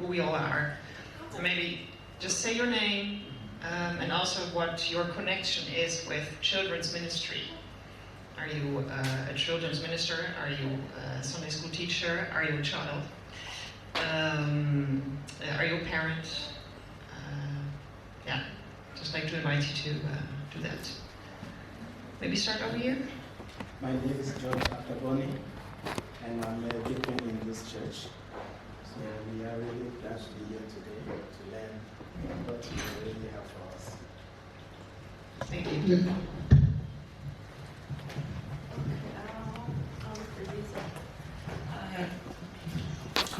who we all are. And maybe just say your name and also what your connection is with children's ministry. Are you a children's minister? Are you a Sunday school teacher? Are you a child? Are you a parent? Yeah, just like to invite you to do that. Maybe start over here. My name is George Akaboni, and I'm a deacon in this church. So we are really glad to be here today to learn what you really have for us. Thank you.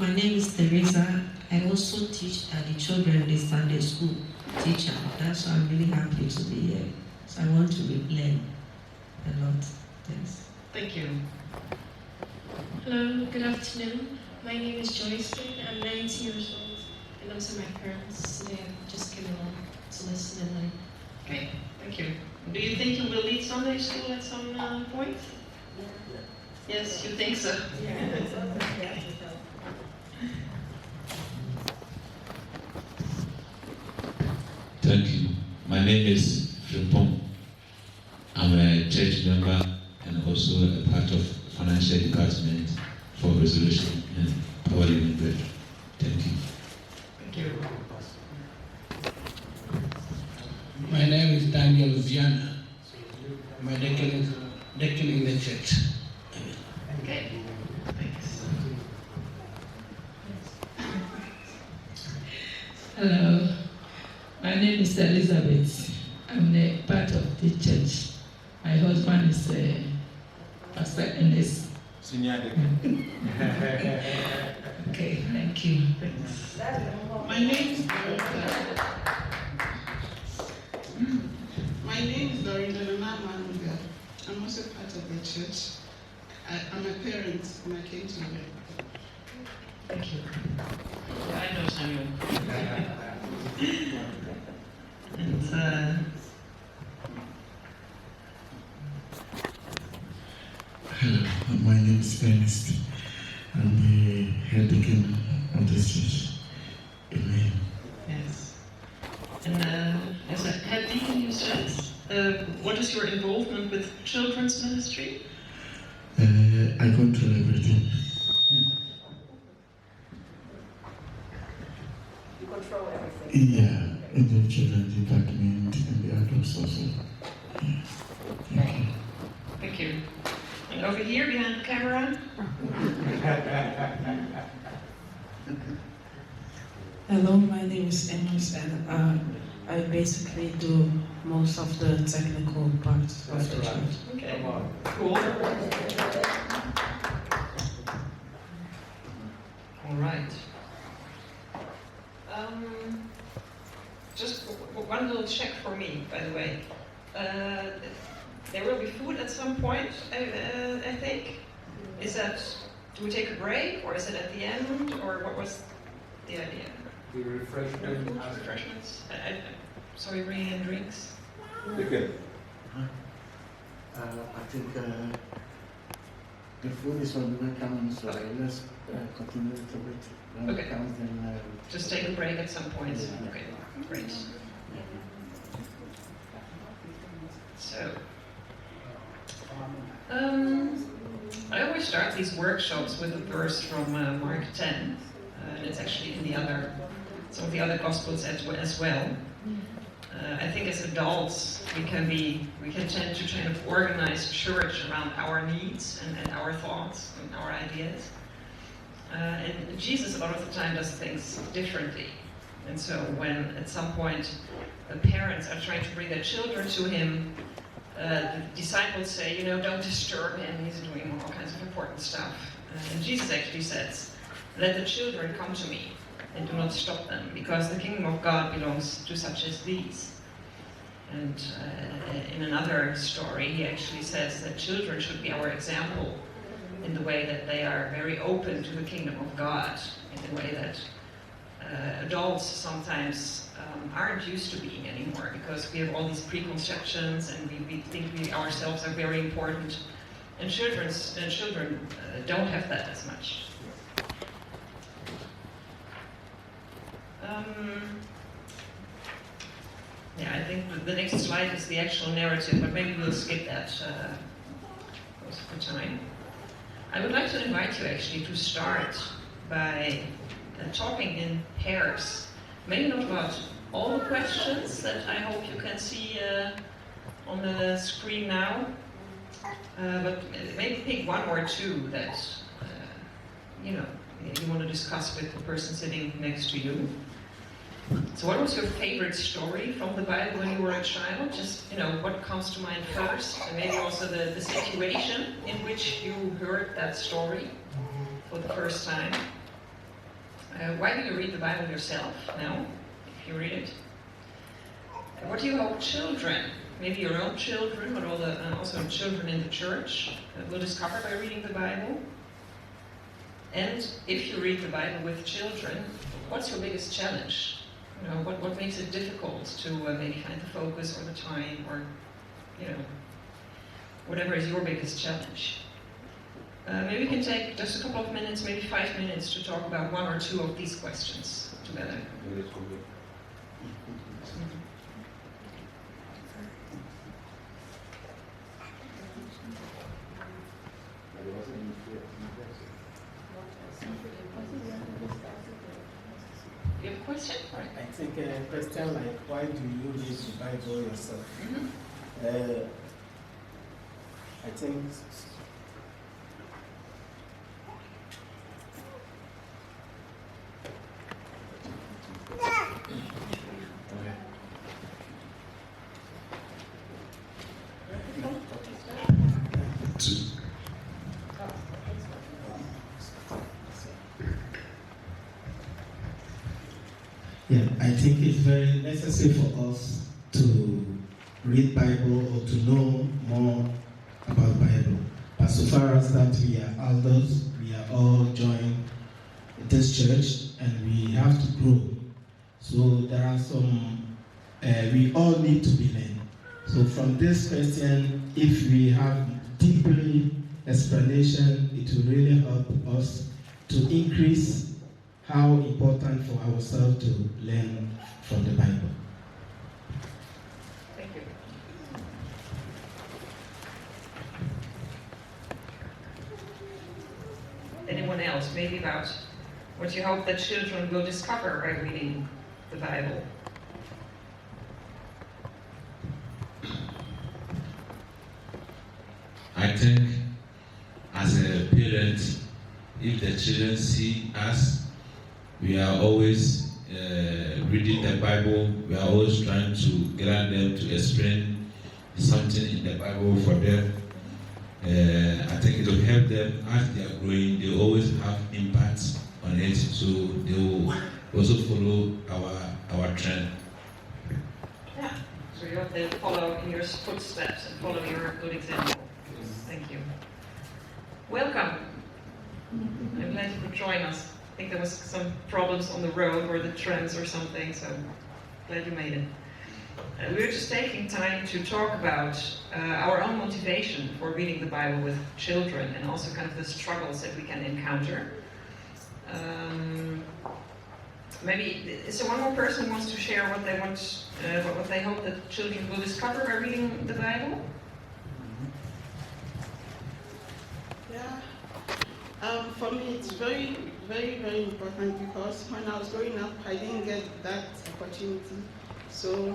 My name is Teresa. I also teach at the children the Sunday school teacher. That's why I'm really happy to be here. So I want to learn a lot. Thanks. Thank you. Hello, good afternoon. My name is Joycelyn. I'm 19 years old, and also my parents today just came along to listen and learn. Okay, thank you. Do you think you will lead Sunday school at some point? Yeah. Yes, you think so? Yeah. Thank you. My name is Frimpong. I'm a church member and also a part of financial department for resolution and power living bread. Thank you. Thank you. My name is Daniel Viana. I'm a deacon in the church. Okay, thanks. Hello, my name is Elizabeth. I'm a part of the church. My husband is Pastor Ernest. Okay, thank you. Thanks. My name is Doreen and I'm I'm also part of the church. I'm a parent and I came to learn. Thank you. Yeah, I know Samuel. And Hello, my name is Ernest. I'm the head deacon of this church. Amen. yes. And as a head deacon, you said, what is your involvement with children's ministry? I control everything. You control everything? Yeah, in the children's department and the adults also. Yeah. Thank you. Thank you. And over here behind the camera? Hello, my name is Amos and I basically do most of the technical parts of the church. Okay, cool. All right. Just one little check for me, by the way. There will be food at some point, I think. Is that, do we take a break, or is it at the end, or what was the idea? The refreshment. No food, refreshments. So we're bringing in drinks. Okay. I think the food is on the way coming, so let's continue a little bit. When Okay. it comes, then, Just take a break at some point. Yeah. Okay, great. So, I always start these workshops with a verse from Mark 10, and it's actually in some of the other Gospels as well. I think as adults, we can tend to kind of organize church around our needs and our thoughts and our ideas. And Jesus, a lot of the time, does things differently. And so when at some point the parents are trying to bring their children to him, the disciples say, don't disturb him, he's doing all kinds of important stuff. And Jesus actually says, let the children come to me and do not stop them, because the kingdom of God belongs to such as these. And in another story, he actually says that children should be our example in the way that they are very open to the kingdom of God, in the way that adults sometimes aren't used to being anymore, because we have all these preconceptions and we think we ourselves are very important, and children don't have that as much. Yeah, I think the next slide is the actual narrative, but maybe we'll skip that because of the time. I would like to invite you actually to start by talking in pairs. Maybe not about all the questions that I hope you can see on the screen now, but maybe pick one or two that you want to discuss with the person sitting next to you. So what was your favorite story from the Bible when you were a child? Just, what comes to mind first, and maybe also the situation in which you heard that story for the first time. Why do you read the Bible yourself now, if you read it? What do you hope children, maybe your own children, but also children in the church, will discover by reading the Bible? And if you read the Bible with children, what's your biggest challenge? What makes it difficult to maybe find the focus or the time, or whatever is your biggest challenge? Maybe we can take just a couple of minutes, maybe 5 minutes, to talk about one or two of these questions together. You have a question? I think a question like, why do you read the Bible yourself? I think Yeah, I think it's very necessary for us to read Bible or to know more about Bible. But so far as that, we are elders, we are all joined this church, and we have to grow. So there are some, we all need to be learned. So from this question, if we have deeply explanation, it will really help us to increase how important for ourselves to learn from the Bible. Thank you. Anyone else? Maybe about what you hope that children will discover by reading the Bible? I think as a parent, if the children see us, we are always reading the Bible, we are always trying to get them to explain something in the Bible for them. I think it will help them as they are growing. They always have impact on it, so they will also follow our trend. Yeah, so you have to follow in your footsteps and follow your good example. Thank you. Welcome. I'm glad you could join us. I think there was some problems on the road or the trams or something, so glad you made it. We're just taking time to talk about our own motivation for reading the Bible with children, and also kind of the struggles that we can encounter. Maybe is there one more person who wants to share what they want, what they hope that children will discover by reading the Bible? Yeah. For me, it's very, very, very important, because when I was growing up, I didn't get that opportunity. So,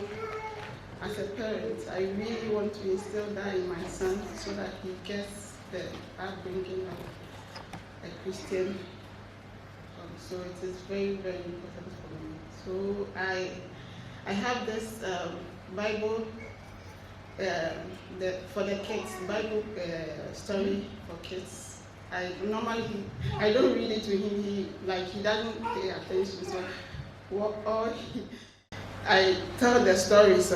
as a parent, I really want to instill that in my son, so that he gets the upbringing of a Christian. So it is very, very important for me. So I have this Bible for the kids, Bible story for kids. I don't read it to him. He doesn't pay attention. So I tell the stories I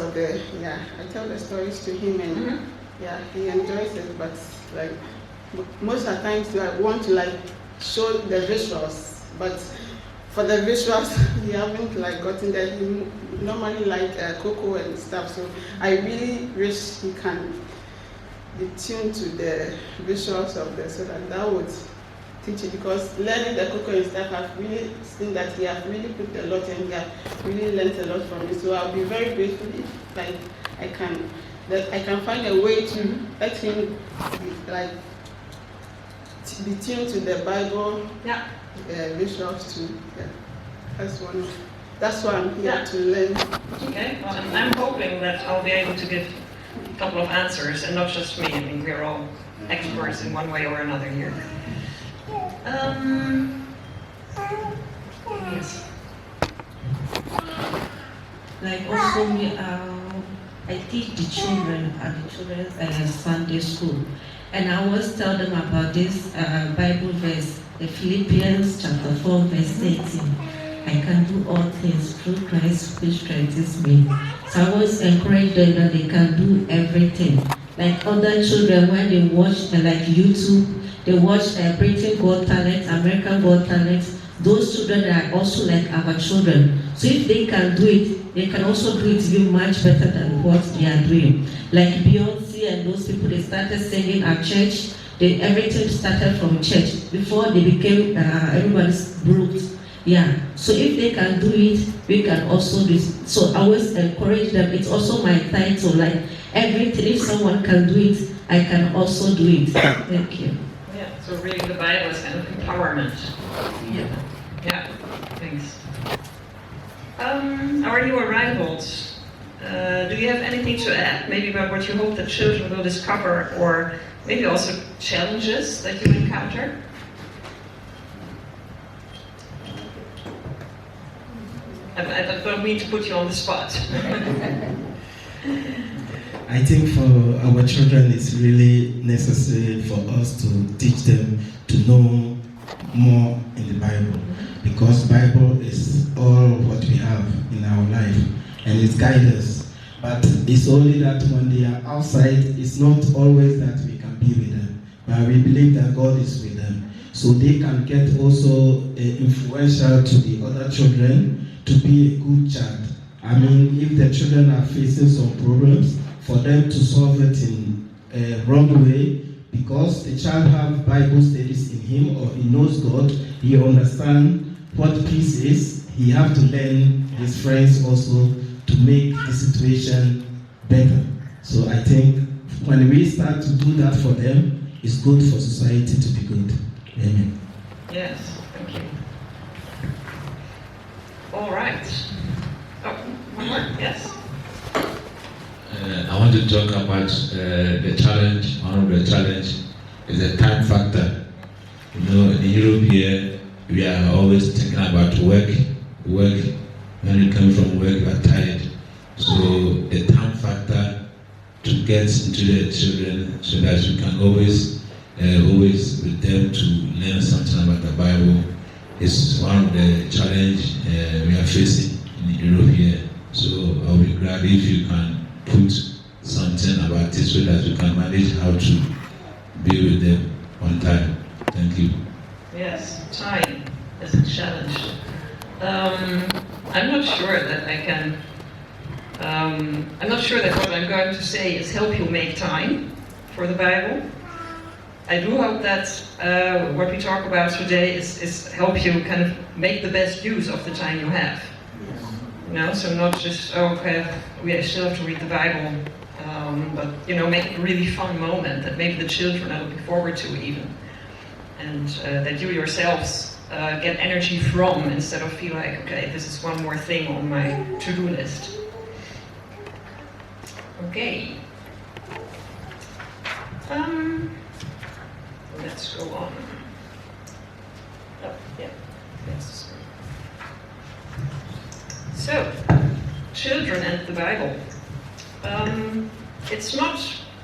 tell the stories to him, and he enjoys it. But most of the times, I want to show the visuals. But for the visuals, he haven't gotten that. He normally cocoa and stuff. So I really wish he can be tuned to the visuals of this, so that would teach it, because learning the cocoa and stuff, I've really seen that he has really put a lot and he has really learned a lot from it. So I'll be very grateful if like I can find a way to let him be tuned to the Bible, visuals too. Yeah. That's why I'm here to learn. Okay, well, and I'm hoping that I'll be able to give a couple of answers, and not just me. I mean, we're all experts in one way or another here. Yes. Like also I teach the children at the children's Sunday school, and I always tell them about this Bible verse, the Philippians chapter 4 verse 18. I can do all things through Christ which strengthens me. So I always encourage them that they can do everything. Like other children, when they watch like YouTube, they watch British Got Talent, American Got Talent. Those children are also like our children. So if they can do it, they can also do it even much better than what they are doing. Like Beyonce and those people, they started singing at church. Everything started from church. Before they became everybody's brute. Yeah, so if they can do it, we can also do it. So I always encourage them. It's also my title, like everything, if someone can do it, I can also do it. Thank you. Yeah, so reading the Bible is kind of empowerment. Yeah. Yeah, thanks. Our new arrivals, do you have anything to add? Maybe about what you hope that children will discover, or maybe also challenges that you encounter? I don't mean to put you on the spot. I think for our children, it's really necessary for us to teach them to know more in the Bible, because Bible is all what we have in our life, and it guides us. But it's only that when they are outside, it's not always that we can be with them, but we believe that God is with them, so they can get also influential to the other children to be a good child. I mean, if the children are facing some problems, for them to solve it in a wrong way, because the child has Bible studies in him, or he knows God, he understands what peace is. He has to learn his friends also to make the situation better. So I think when we start to do that for them, it's good for society to be good. Amen. Yes, thank you. All right. Oh, one more, yes. I want to talk about the challenge. One of the challenge is the time factor. You know, in Europe here, we are always thinking about work. When you come from work, you are tired. So the time factor to get into the children, so that you can always with them to learn something about the Bible, is one of the challenge we are facing in Europe here. So I'll be glad if you can put something about it so that you can manage how to be with them on time. Thank you. Yes, time is a challenge. I'm not sure that I can. I'm not sure that what I'm going to say is help you make time for the Bible. I do hope that what we talk about today is help you kind of make the best use of the time you have. You know, so not just, we still have to read the Bible, but, you know, make it a really fun moment that maybe the children are looking forward to even. And that you yourselves get energy from, instead of feel like, okay, this is one more thing on my to-do list. Okay. Let's go on. Oh, yeah, that's the screen. So, children and the Bible. It's not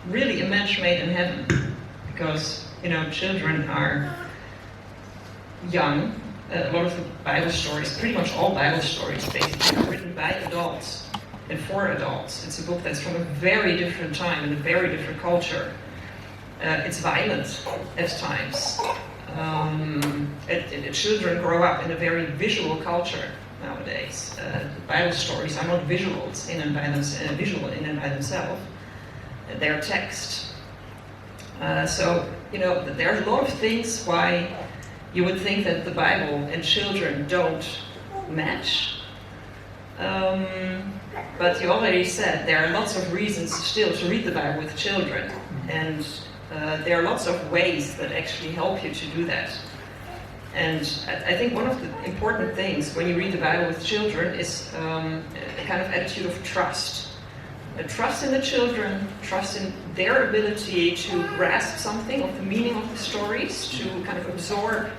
really a match made in heaven, because, you know, children are young. A lot of the Bible stories, pretty much all Bible stories, basically, are written by adults and for adults. It's a book that's from a very different time and a very different culture. It's violent at times. Children grow up in a very visual culture nowadays. Bible stories are not visuals in and by themselves. They're text. So, you know, there are a lot of things why You would think that the Bible and children don't match. But you already said there are lots of reasons still to read the Bible with children. And there are lots of ways that actually help you to do that. And I think one of the important things when you read the Bible with children is a kind of attitude of trust. A trust in the children, trust in their ability to grasp something of the meaning of the stories, to kind of absorb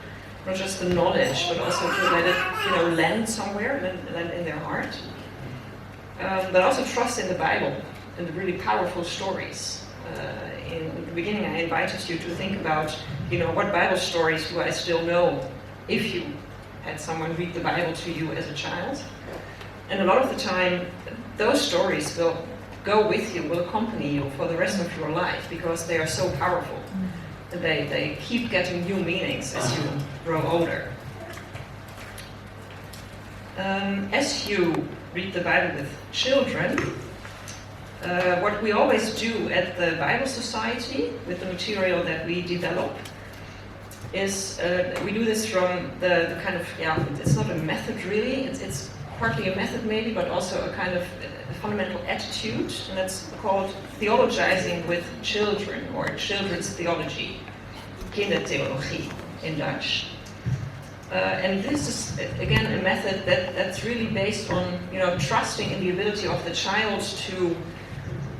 not just the knowledge, but also to let it, land somewhere, land in their heart. But also trust in the Bible and the really powerful stories. In the beginning, I invited you to think about, what Bible stories do I still know if you had someone read the Bible to you as a child. And a lot of the time, those stories will go with you, will accompany you for the rest of your life because they are so powerful. And they keep getting new meanings as you grow older. As you read the Bible with children, what we always do at the Bible Society with the material that we develop is we do this from the kind of, it's not a method really, it's partly a method maybe, but also a kind of fundamental attitude, and that's called theologizing with children, or children's theology, kindertheologie in Dutch. And this is, again, a method that's really based on, trusting in the ability of the child to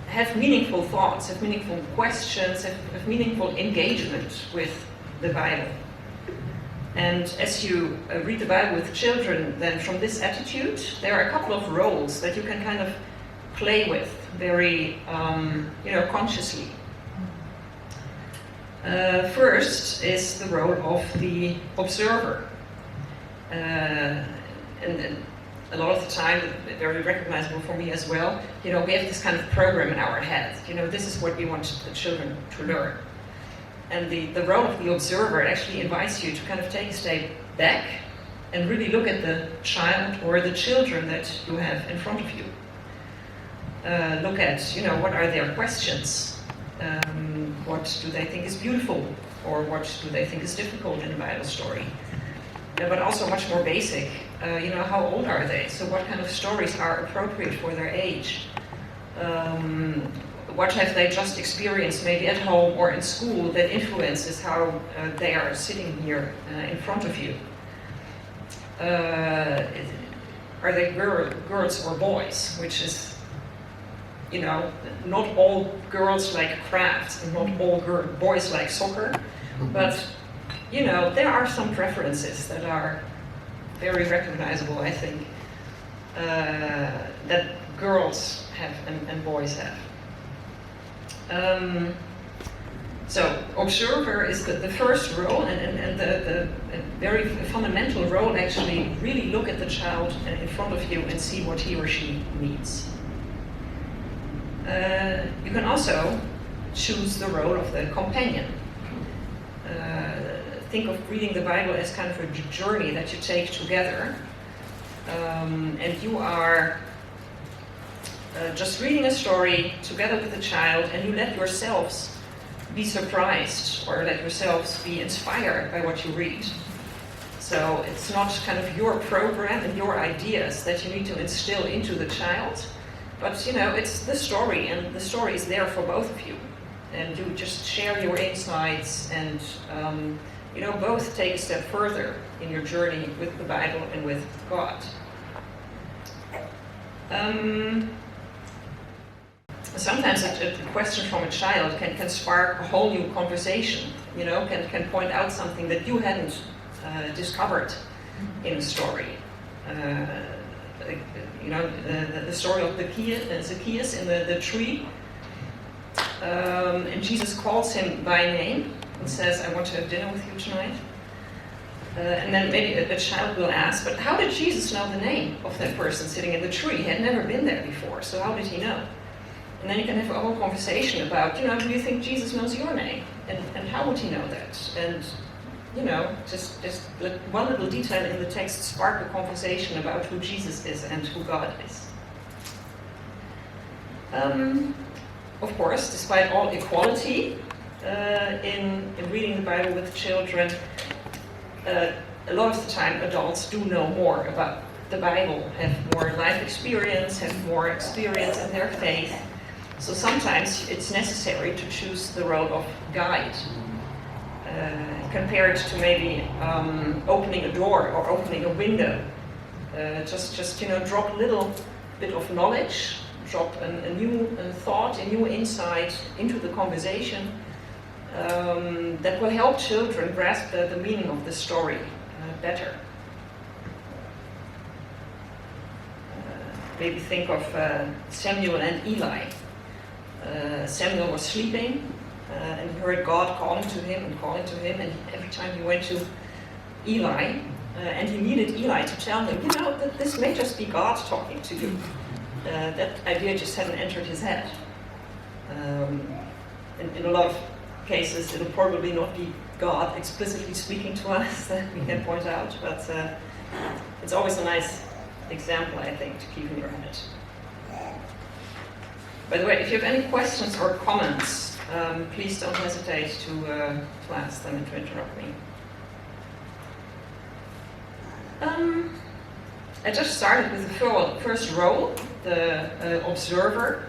have meaningful thoughts, have meaningful questions, have meaningful engagement with the Bible. And as you read the Bible with children, then from this attitude, there are a couple of roles that you can kind of play with very, consciously. First is the role of the observer. And a lot of the time, very recognizable for me as well, we have this kind of program in our head. This is what we want the children to learn. And the role of the observer actually invites you to kind of take a step back and really look at the child or the children that you have in front of you. Look at, what are their questions? What do they think is beautiful? Or what do they think is difficult in a Bible story? But also much more basic, how old are they? So what kind of stories are appropriate for their age? What have they just experienced, maybe at home or in school, that influences how they are sitting here in front of you? Are they girls or boys? Which is, not all girls like crafts and not all boys like soccer, but there are some preferences that are very recognizable, I think, that girls have and boys have. So observer is the first role, and the very fundamental role actually really look at the child in front of you and see what he or she needs. You can also choose the role of the companion. Think of reading the Bible as kind of a journey that you take together, and you are just reading a story together with the child, and you let yourselves be surprised or let yourselves be inspired by what you read. So it's not kind of your program and your ideas that you need to instill into the child, but it's the story, and the story is there for both of you. And you just share your insights and both take a step further in your journey with the Bible and with God. Sometimes a question from a child can spark a whole new conversation, can point out something that you hadn't discovered in a story. The story of Zacchaeus in the tree, and Jesus calls him by name and says, I want to have dinner with you tonight. And then maybe a child will ask, but how did Jesus know the name of that person sitting in the tree? He had never been there before, so how did he know? And then you can have a whole conversation about, do you think Jesus knows your name? And how would he know that? And, just let one little detail in the text spark a conversation about who Jesus is and who God is. Of course, despite all equality in reading the Bible with children, a lot of the time adults do know more about the Bible, have more life experience, have more experience in their faith. So sometimes it's necessary to choose the role of guide, compared to maybe opening a door or opening a window. Just drop a little bit of knowledge, drop a new thought, a new insight into the conversation that will help children grasp the meaning of the story better. Maybe think of Samuel and Eli. Samuel was sleeping and he heard God calling to him, and every time he went to Eli, and he needed Eli to tell him, that this may just be God talking to you. That idea just hadn't entered his head. In a lot of cases, it'll probably not be God explicitly speaking to us, that we can point out, but it's always a nice example, I think, to keep in your head. By the way, if you have any questions or comments, please don't hesitate to ask them and to interrupt me. I just started with the first role, the observer.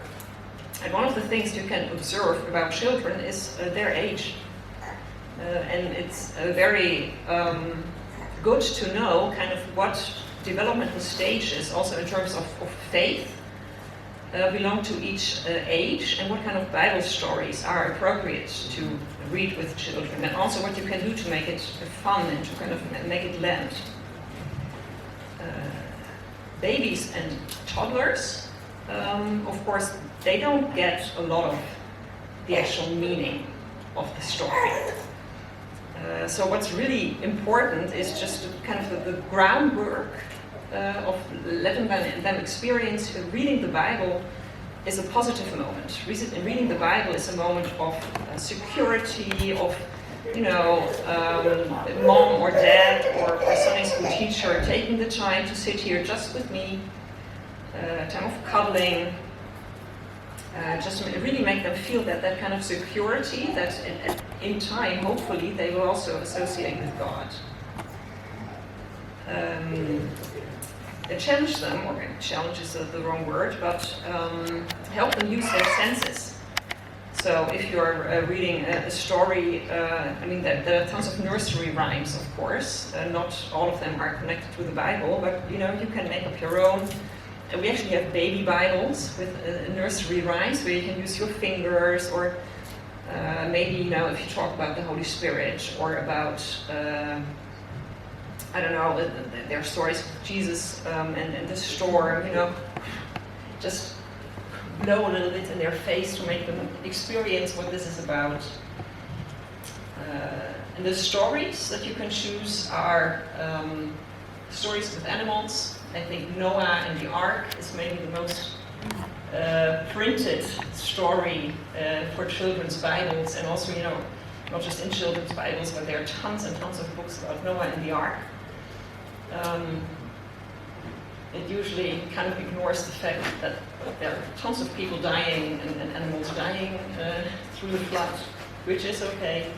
And one of the things you can observe about children is their age. And it's very good to know kind of what developmental stages, also in terms of faith, belong to each age, and what kind of Bible stories are appropriate to read with children, and also what you can do to make it fun and to kind of make it land. Babies and toddlers, of course, they don't get a lot of the actual meaning of the story. So what's really important is just kind of the groundwork of letting them experience reading the Bible is a positive moment. Reading the Bible is a moment of security, of mom or dad or Sunday school teacher taking the time to sit here just with me, time of cuddling, just to really make them feel that kind of security that in time, hopefully, they will also associate with God. Challenge them, or challenge is the wrong word, but help them use their senses. So if you're reading a story, there are tons of nursery rhymes, of course. Not all of them are connected to the Bible, but you can make up your own. We actually have baby Bibles with nursery rhymes where you can use your fingers, or maybe if you talk about the Holy Spirit or about there are stories of Jesus and the storm, just blow a little bit in their face to make them experience what this is about. And the stories that you can choose are stories with animals. I think Noah and the Ark is maybe the most printed story for children's Bibles, and also, not just in children's Bibles, but there are tons and tons of books about Noah and the Ark. It usually kind of ignores the fact that there are tons of people dying and animals dying through the flood, which is okay.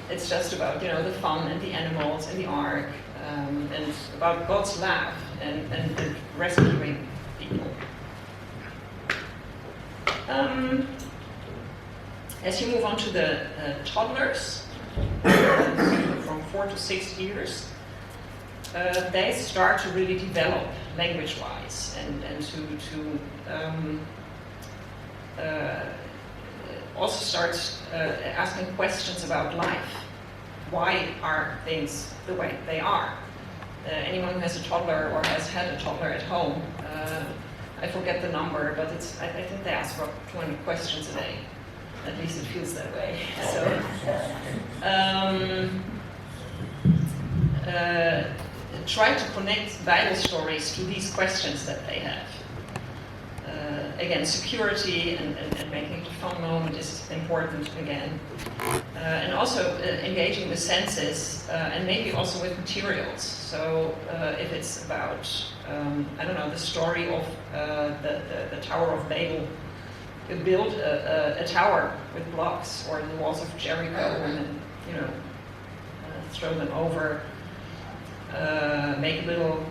It's just about, the fun and the animals and the Ark, and about God's love and rescuing people. As you move on to the toddlers, from 4 to 6 years, they start to really develop language-wise and to also start asking questions about life. Why are things the way they are? Anyone who has a toddler or has had a toddler at home, I forget the number, but I think they ask about 20 questions a day. At least it feels that way. So, try to connect Bible stories to these questions that they have. Again, security and making it a fun moment is important again. And also engaging the senses and maybe also with materials. So if it's about, the story of the Tower of Babel, you build a tower with blocks, or the walls of Jericho, and then, throw them over. make a little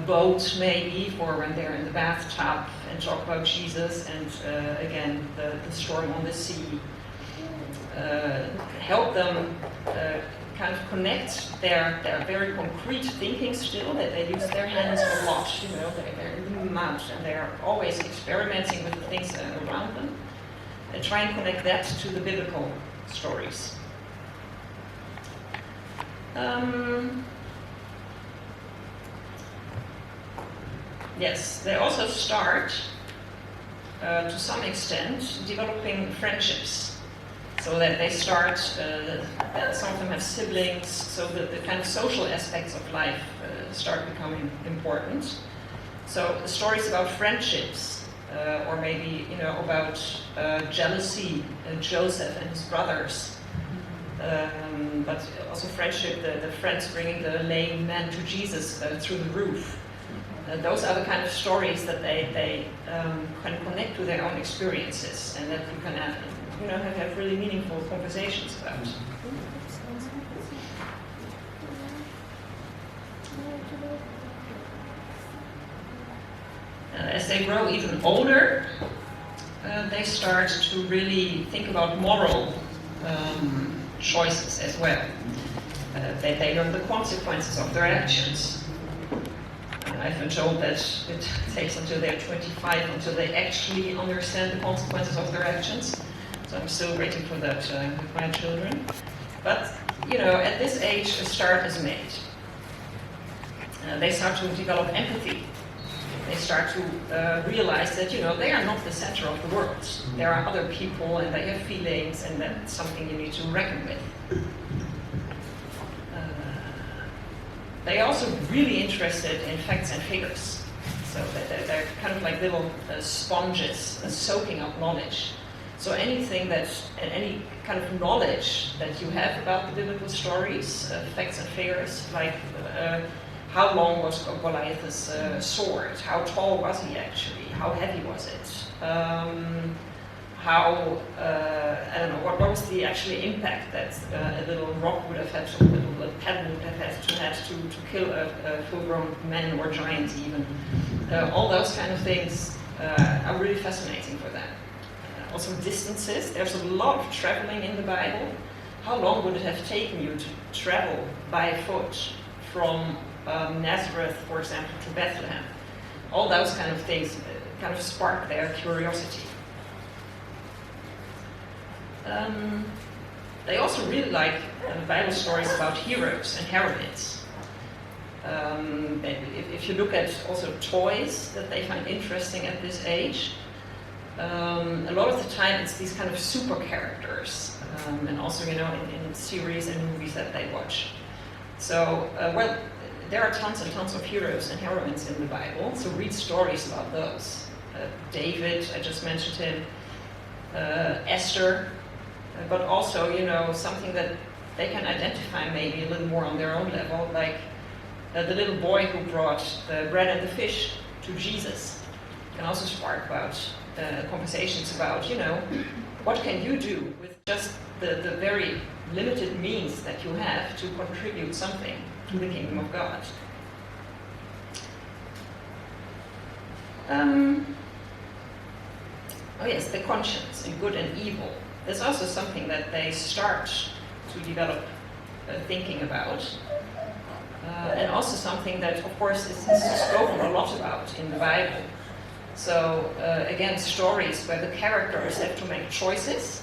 boat maybe for when they're in the bathtub and talk about Jesus and again the storm on the sea. Help them kind of connect their very concrete thinking still, that they use their hands a lot, you know, they're in the mud and they're always experimenting with the things around them, and try and connect that to the biblical stories. Yes, they also start, to some extent, developing friendships. So that they start, some of them have siblings, so that the kind of social aspects of life start becoming important. So the stories about friendships, or maybe, you know, about jealousy, Joseph and his brothers, but also friendship, the friends bringing the lame man to Jesus through the roof. Those are the kind of stories that they can connect to their own experiences, and that you can have, you know, have really meaningful conversations about. As they grow even older, they start to really think about moral choices as well. They learn the consequences of their actions. I've been told that it takes until they're 25 until they actually understand the consequences of their actions. So I'm still waiting for that with my children. But, you know, at this age, a start is made. They start to develop empathy. They start to realize that, you know, they are not the center of the world. There are other people and they have feelings, and that's something you need to reckon with. They're also really interested in facts and figures. So they're kind of like little sponges soaking up knowledge. So anything that, any kind of knowledge that you have about the biblical stories, facts and figures, like how long was Goliath's sword? How tall was he actually? How heavy was it? How, I don't know, what was the actually impact that a little rock would have had, a little pebble would have had to kill a full-grown man or giant even. All those kind of things are really fascinating for them. Also distances, there's a lot of traveling in the Bible. How long would it have taken you to travel by foot from Nazareth, for example, to Bethlehem? All those kind of things kind of spark their curiosity. They also really like Bible stories about heroes and heroines. If you look at also toys that they find interesting at this age, a lot of the time it's these kind of super characters, and also, you know, in series and movies that they watch. So, well, there are tons and tons of heroes and heroines in the Bible, so read stories about those. David, I just mentioned him, Esther, but also, you know, something that they can identify maybe a little more on their own level, like the little boy who brought the bread and the fish to Jesus. Can also spark about conversations about, you know, what can you do with just the very limited means that you have to contribute something to the kingdom of God. Oh yes, the conscience and good and evil. That's also something that they start to develop thinking about. And also something that, of course, is spoken a lot about in the Bible. So, again, stories where the characters have to make choices.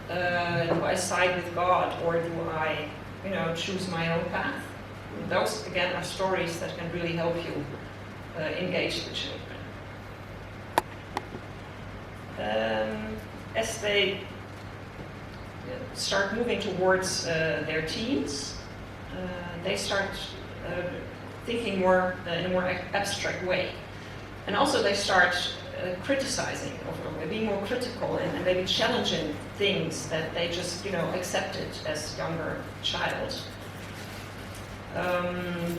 Do I side with God, or do I, you know, choose my own path? Those, again, are stories that can really help you engage the children. As they start moving towards their teens, they start thinking more in a more abstract way. And also they start criticizing, or being more critical, and maybe challenging things that they just, you know, accepted as younger child.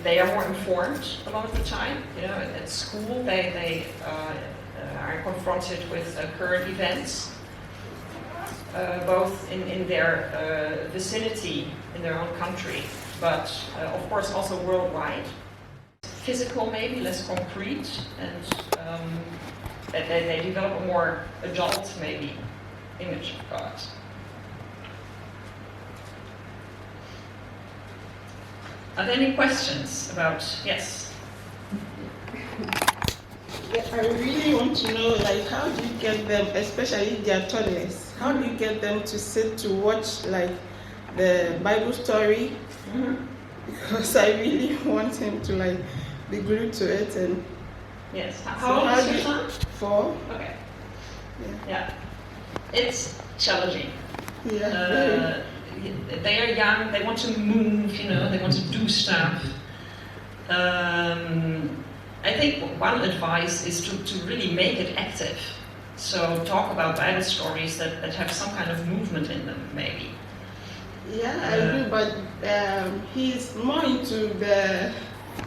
They are more informed a lot of the time. You know, at school they are confronted with current events, both in their vicinity, in their own country, but of course also worldwide. Physical, maybe less concrete, and they develop a more adult, maybe, image of God. Are there any questions about, yes? Yeah, I really want to know, like, how do you get them, especially if they are toddlers, how do you get them to sit to watch, like, the Bible story? Mm-hmm. Because I really want him to, like, be glued to it. And yes. How old is your son? 4. Okay. Yeah. It's challenging. Yeah. They are young, they want to move, they want to do stuff. I think one advice is to really make it active. So talk about Bible stories that have some kind of movement in them, maybe. Yeah, I do, but he's more into the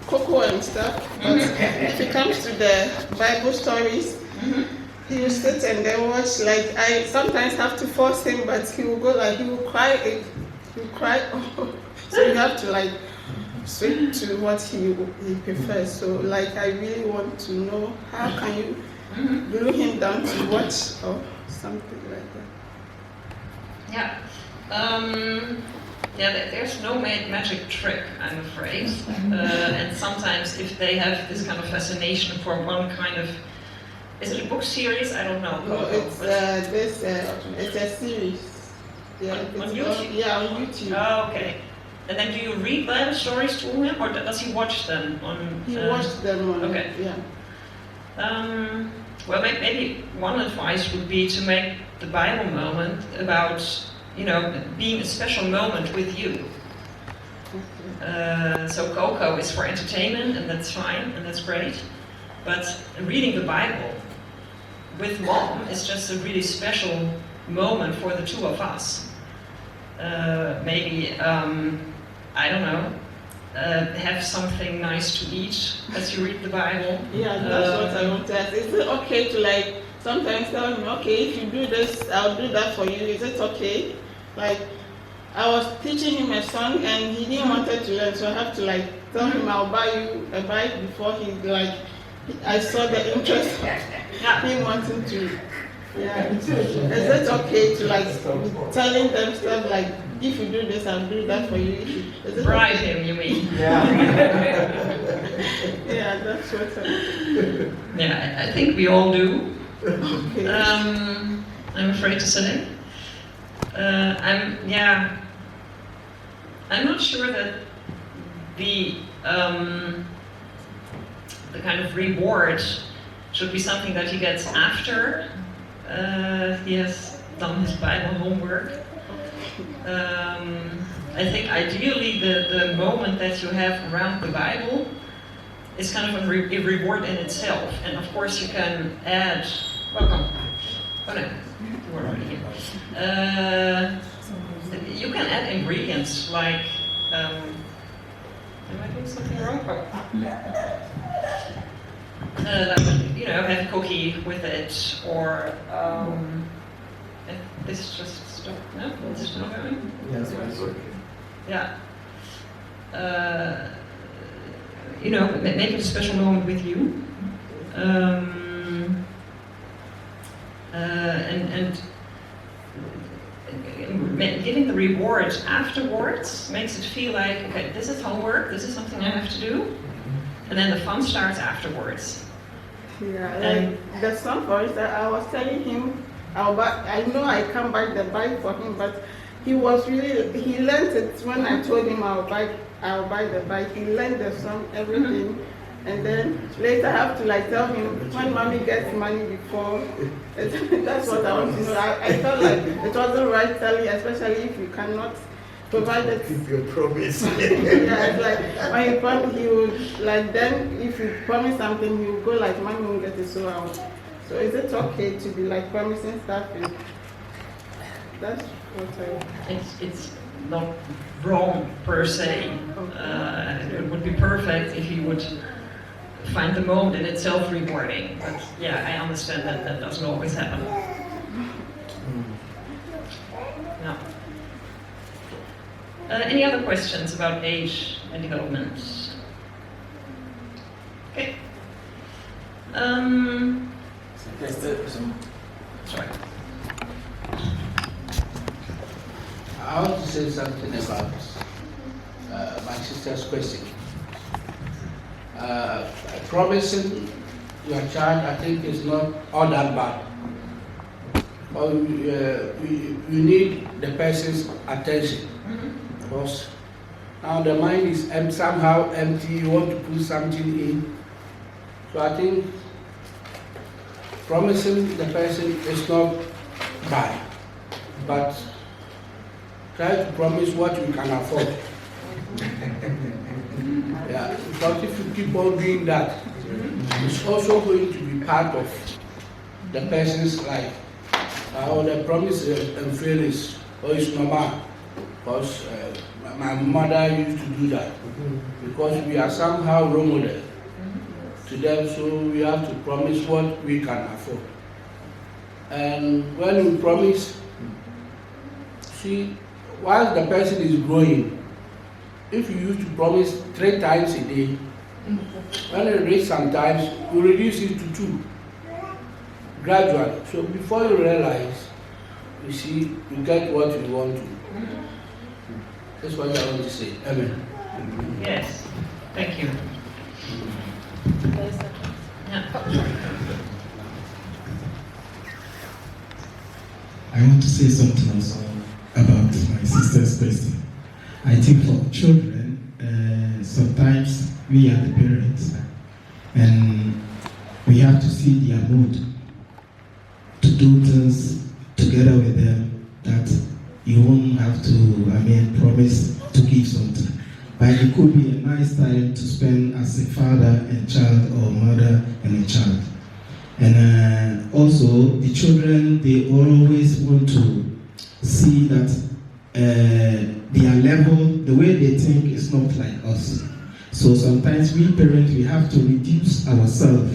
cocoa and stuff. But if it comes to the Bible stories, he will sit and then watch. Like, I sometimes have to force him, but he will go, like, he will cry. He will cry. So you have to, like, switch to what he prefers. So, like, I really want to know, how can you glue him down to watch or something like that. There's no magic trick, I'm afraid. And sometimes if they have this kind of fascination for one kind of, is it a book series? I don't know. No, it's it's a series. Yeah, on YouTube? On YouTube. Oh, okay. And then do you read Bible stories to him, or does he watch them on? He watched them on. Okay. Yeah. Well, maybe one advice would be to make the Bible moment about, being a special moment with you. So Coco is for entertainment, and that's fine, and that's great. But reading the Bible with Mom is just a really special moment for the two of us. Maybe, I don't know, have something nice to eat as you read the Bible. Yeah, that's what I want to ask. Is it okay to, like, sometimes tell him, okay, if you do this, I'll do that for you. Is it okay? Like, I was teaching him a song and he didn't want to learn, so I have to, like, tell him I'll buy you a bike before he, like, I saw the interest of him wanting to. Yeah. Is it okay to, like, telling them stuff like, if you do this, I'll do that for you? Bribe him, you mean? Yeah. Yeah, that's what Yeah, I think we all do. Okay. I'm afraid to say. I'm not sure that the kind of reward should be something that he gets after he has done his Bible homework. I think ideally the moment that you have around the Bible is kind of a reward in itself, and of course you can add. Welcome. Oh no, you were already here. You can add ingredients like. Am I doing something wrong? Have a cookie with it, or this is just stuff. No, this is not going. Yes, it's working. Yeah. Make it a special moment with you. And giving the reward afterwards makes it feel like, okay, this is homework, this is something I have to do, and then the fun starts afterwards. Yeah, like the song, for instance, I was telling him, I know I can't buy the bike for him, but he learned it when I told him I'll buy the bike. He learned the song, everything. And then later I have to, like, tell him when mommy gets money before. That's what I want to know. I felt like it wasn't right telling, especially if you cannot provide it. Keep your promise. Yeah, it's like when you promise, he would, like, then if you promise something, he will go like, mommy won't get it, so out. So is it okay to be, like, promising stuff? And that's what It's not wrong per se. It would be perfect if you would find the moment in itself rewarding. But yeah, I understand that doesn't always happen. No. Any other questions about age and development? Okay. Sorry. I want to say something about my sister's question. Promising your child, I think, is not all that bad. But you need the person's attention. Because now the mind is somehow empty, you want to put something in. So I think promising the person is not bad, but try to promise what you can afford. Yeah, because if you keep on doing that, it's also going to be part of the person's life. Or the promise and fail is normal, because my mother used to do that, because we are somehow role model to them, so we have to promise what we can afford. And when we promise, see, while the person is growing, if you used to promise 3 times a day, when it reaches sometimes, you reduce it to 2, gradually. So before you realize, you see, you get what you want to. That's what I want to say. Amen. Yes. Thank you. I want to say something also about my sister's question. I think for children, sometimes we are the parents, and we have to see their mood to do things together with them that you won't have to, promise to give something. But it could be a nice time to spend as a father and child, or mother and a child. And also, the children, they always want to see that their level, the way they think is not like us. So sometimes we parents, we have to reduce ourselves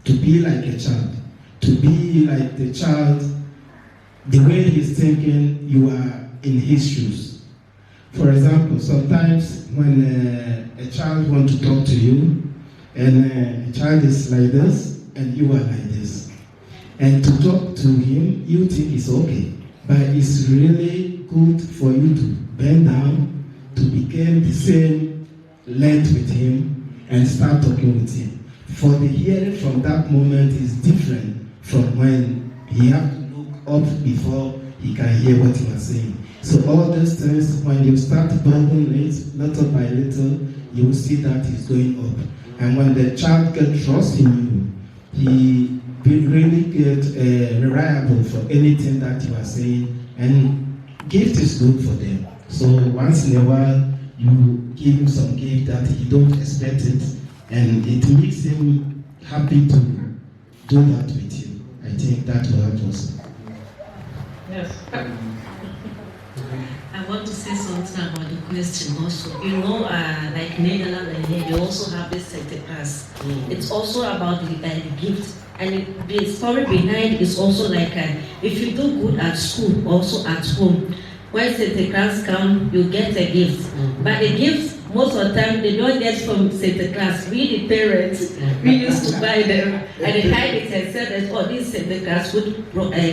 to be like a child, to be like the child, the way he's thinking, you are in his shoes. For example, sometimes when a child wants to talk to you, and a child is like this, and you are like this, and to talk to him, you think it's okay, but it's really good for you to bend down, to become the same length with him, and start talking with him. For the hearing from that moment is different from when he have to look up before he can hear what you are saying. So all those things, when you start building it little by little, you will see that it's going up. And when the child gets trust in you, he will really get reliable for anything that you are saying, and gift is good for them. So once in a while, you give him some gift that he don't expect it, and it makes him happy to do that with you. I think that will help us. Yes. I want to say something about the question also. You know, like Netherlands and here, they also have this Santa class. It's also about the gift. And the story behind is also like, if you do good at school, also at home, when Santa Claus comes, you get a gift. But the gifts, most of the time, they don't get from Santa Claus. We, the parents, we used to buy them and they hide it and say that, oh, this Santa Claus would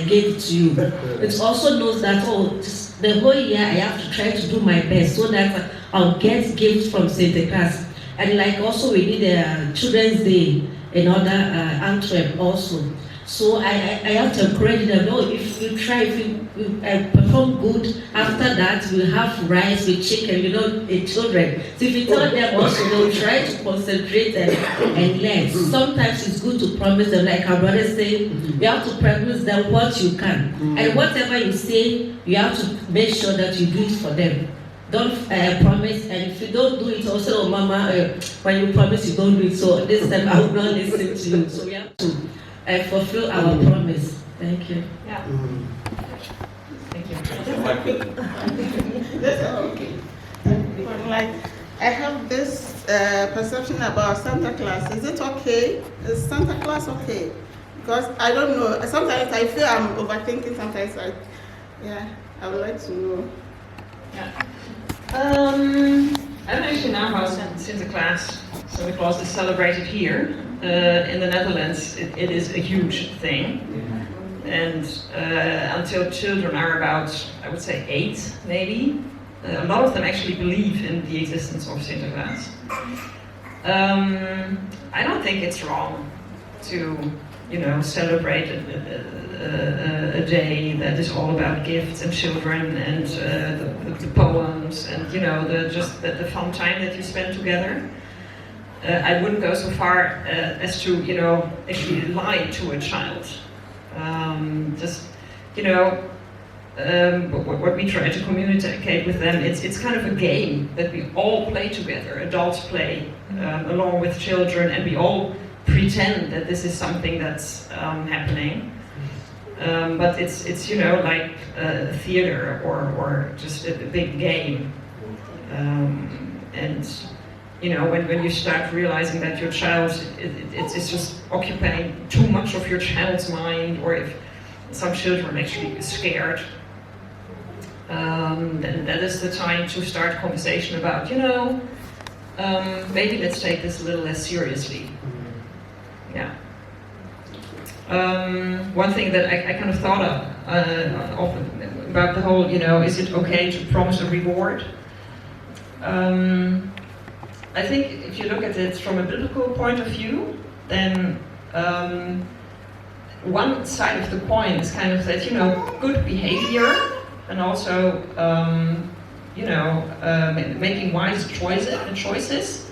give it to you. It also knows that, oh, the whole year I have to try to do my best so that I'll get gifts from Santa Claus. And like also we did a Children's Day in other Antwerp also. So I have to encourage them, no, if you try, if you perform good, after that we'll have rice with chicken, children. So if you tell them also, they'll try to concentrate and learn. Sometimes it's good to promise them, like our brother say, you have to promise them what you can. And whatever you say, you have to make sure that you do it for them. Don't promise, and if you don't do it, also, oh, Mama, when you promise you don't do it, so this time I will not listen to you. So we have to fulfill our promise. Thank you. Yeah. Thank you. Okay. Like, I have this perception about Santa Claus. Is it okay? Is Santa Claus okay? Because I don't know. Sometimes I feel I'm overthinking. Sometimes I would like to know. Yeah. I don't actually know how Sinterklaas is celebrated here. In the Netherlands, it is a huge thing. And until children are about, I would say 8 maybe, a lot of them actually believe in the existence of Sinterklaas. I don't think it's wrong to, celebrate a day that is all about gifts and children and the poems and the fun time that you spend together. I wouldn't go so far as to actually lie to a child. What we try to communicate with them, it's kind of a game that we all play together. Adults play along with children, and we all pretend that this is something that's happening. But it's like theater or just a big game. And when you start realizing that your child, it's just occupying too much of your child's mind, or if some children actually are scared, then that is the time to start a conversation about, maybe let's take this a little less seriously. Yeah. One thing that I kind of thought of about the whole, is it okay to promise a reward? I think if you look at it from a biblical point of view, then one side of the coin is kind of that, good behavior and also, making wise choices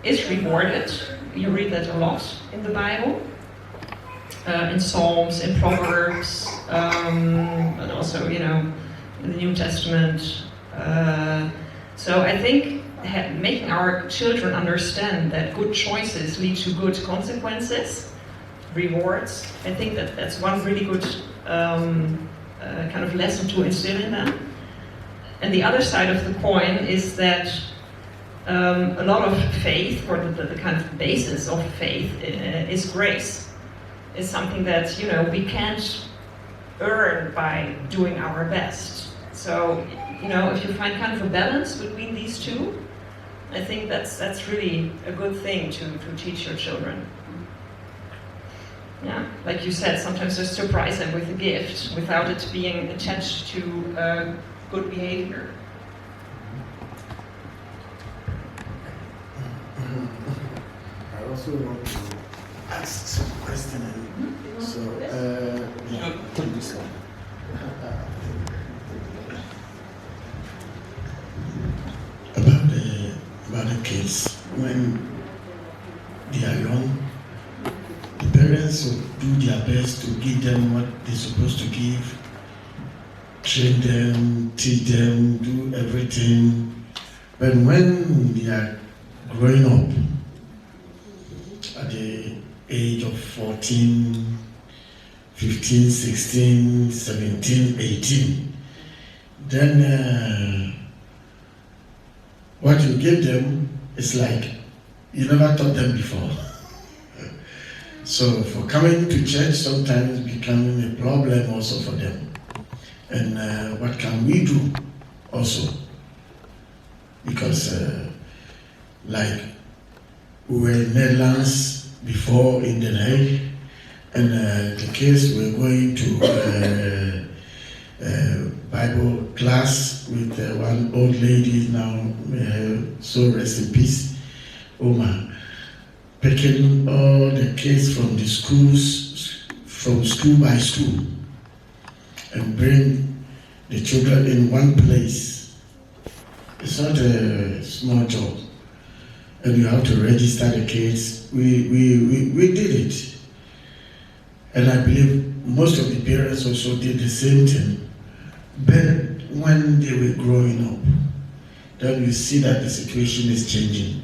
is rewarded. You read that a lot in the Bible, in Psalms, in Proverbs, and also, in the New Testament. So I think making our children understand that good choices lead to good consequences, rewards, I think that's one really good kind of lesson to instill in them. And the other side of the coin is that a lot of faith, or the kind of basis of faith, is grace. It's something that we can't earn by doing our best. So if you find kind of a balance between these two, I think that's really a good thing to teach your children. Yeah, like you said, sometimes just surprise them with a gift without it being attached to good behavior. I also want to ask some questions. So, take this one. About the kids, when they are young, the parents will do their best to give them what they're supposed to give, train them, teach them, do everything. But when they are growing up, at the age of 14, 15, 16, 17, 18, then what you give them is like you never taught them before. So for coming to church sometimes becoming a problem also for them. And what can we do also? Because like we were in Netherlands before in the night, and the kids were going to Bible class with one old lady now, so rest in peace, Oma, picking all the kids from the schools, from school by school, and bring the children in one place. It's not a small job, and you have to register the kids. We did it, and I believe most of the parents also did the same thing. But when they were growing up, then you see that the situation is changing.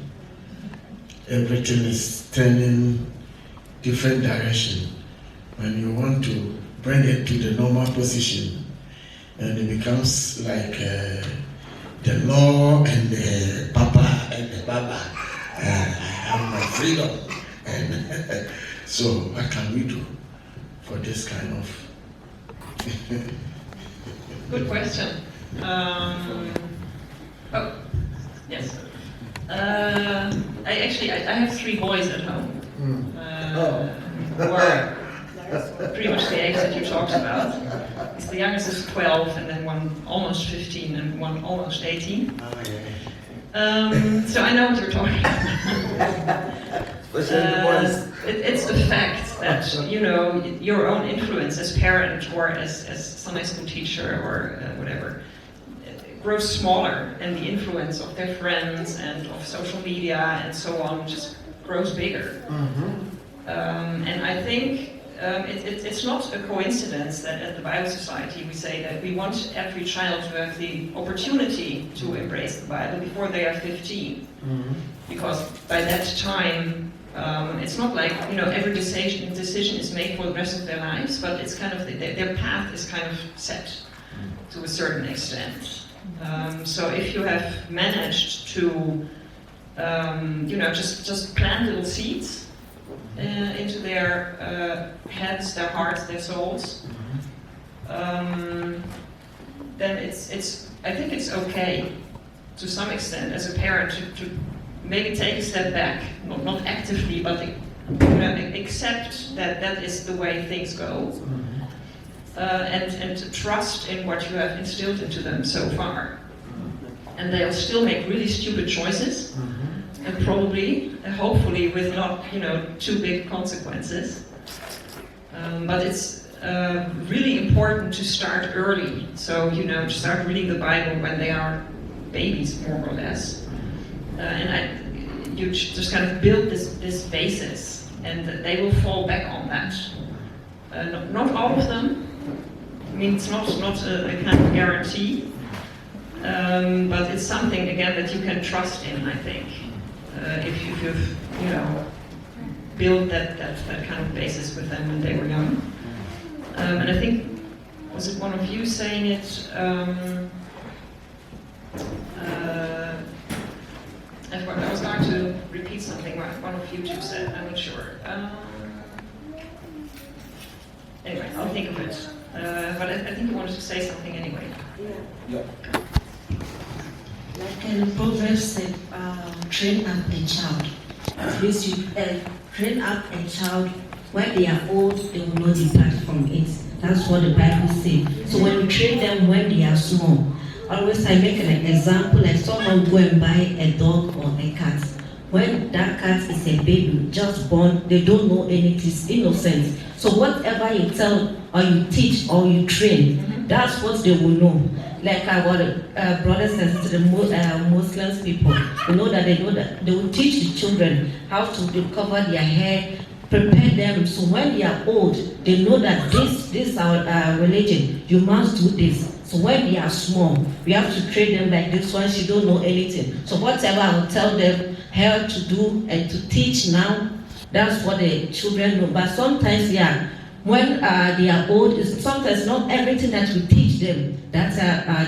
Everything is turning different direction. When you want to bring it to the normal position, and it becomes like the law and the papa and the baba. I have my freedom. And so what can we do for this kind of... Good question. Oh, yes. I have 3 boys at home. Who are pretty much the age that you talked about. The youngest is 12, and then one almost 15, and one almost 18. So I know what you're talking about. It's the fact that, you know, your own influence as parent or as Sunday school teacher or whatever grows smaller, and the influence of their friends and of social media and so on just grows bigger. And I think it's not a coincidence that at the Bible Society we say that we want every child to have the opportunity to embrace the Bible before they are 15. Because by that time, it's not like, you know, every decision is made for the rest of their lives, but it's kind of, their path is kind of set to a certain extent. So if you have managed to, you know, just plant little seeds into their heads, their hearts, their souls, then I think it's okay to some extent as a parent to maybe take a step back, not actively, but accept that is the way things go, and to trust in what you have instilled into them so far. And they'll still make really stupid choices, and probably, hopefully, with not, you know, too big consequences. But it's really important to start early. So, you know, to start reading the Bible when they are babies, more or less. You just kind of build this basis, and they will fall back on that. Not all of them. I mean, it's not a kind of guarantee, but it's something again that you can trust in. I think if you've, you know, built that kind of basis with them when they were young. And I think, was it one of you saying it? I was going to repeat something one of you two said, I'm not sure. Anyway, I'll think of it. But I think you wanted to say something anyway. Yeah. Like in Proverbs said, train up a child. At least you train up a child, when they are old, they will not depart from it. That's what the Bible says. So when you train them when they are small, always I make an example, like someone go and buy a dog or a cat. When that cat is a baby, just born, they don't know anything, it's innocent. So whatever you tell or you teach or you train, that's what they will know. Like our brothers and sisters, Muslims people, they know that they will teach the children how to cover their hair, prepare them, so when they are old, they know that this is our religion, you must do this. So when they are small, we have to train them like this one, she don't know anything. So whatever I will tell them how to do and to teach now, that's what the children know. But sometimes, yeah, when they are old, sometimes not everything that we teach them, that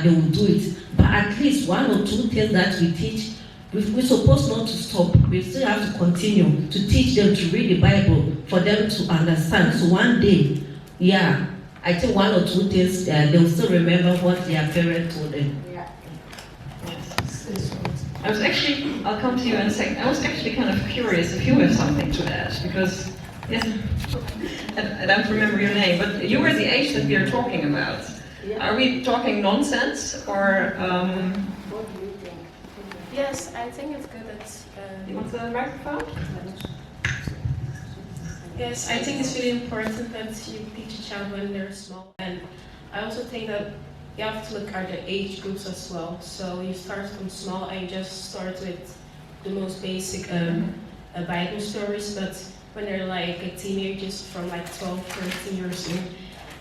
they will do it. But at least 1 or 2 things that we teach, we're supposed not to stop. We still have to continue to teach them to read the Bible for them to understand. So one day, yeah, I think 1 or 2 things, they will still remember what their parents told them. Yeah. I'll come to you in a second. I was actually kind of curious if you have something to add, because, yes, I don't remember your name, but you were the age that we are talking about. Yeah. Are we talking nonsense, or... What do you think? Yes, I think it's good that... You want the microphone? Yes, I think it's really important that you teach a child when they're small. And I also think that you have to look at the age groups as well. So you start from small and you just start with the most basic Bible stories. But when they're like a teenagers from like 12, 13 years old,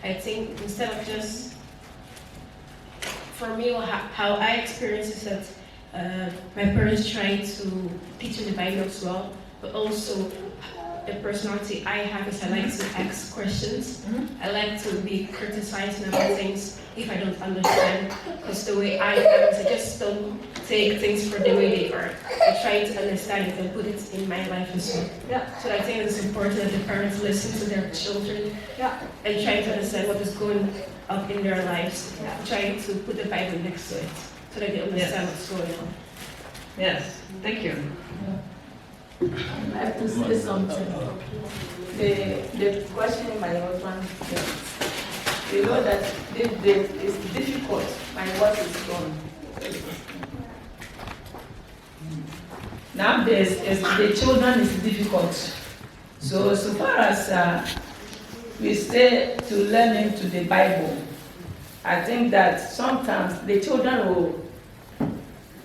I think instead of just, for me, how I experience is that my parents trying to teach me the Bible as well, but also the personality I have is I like to ask questions. I like to be criticizing about things if I don't understand, because the way I am is I just don't take things for the way they are. I try to understand it and put it in my life as well. Yeah. So I think it's important that the parents listen to their children, and try to understand what is going on in their lives, trying to put the Bible next to it. so that they understand what's going on. Yes, thank you. I have to say something. The question my husband said, you know that it's difficult. My work is gone. Nowadays, the children is difficult. So far as we say to learn into the Bible, I think that sometimes the children will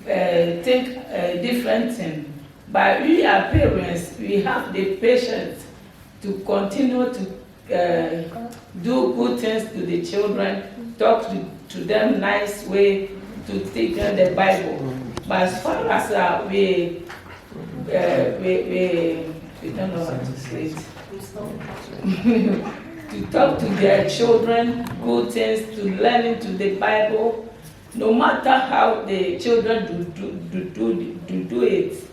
think a different thing. But we as parents, we have the patience to continue to do good things to the children, talk to them nice way, to teach them the Bible. But as far as we don't know how to say it. To talk to their children, good things, to learn into the Bible, no matter how the children do it,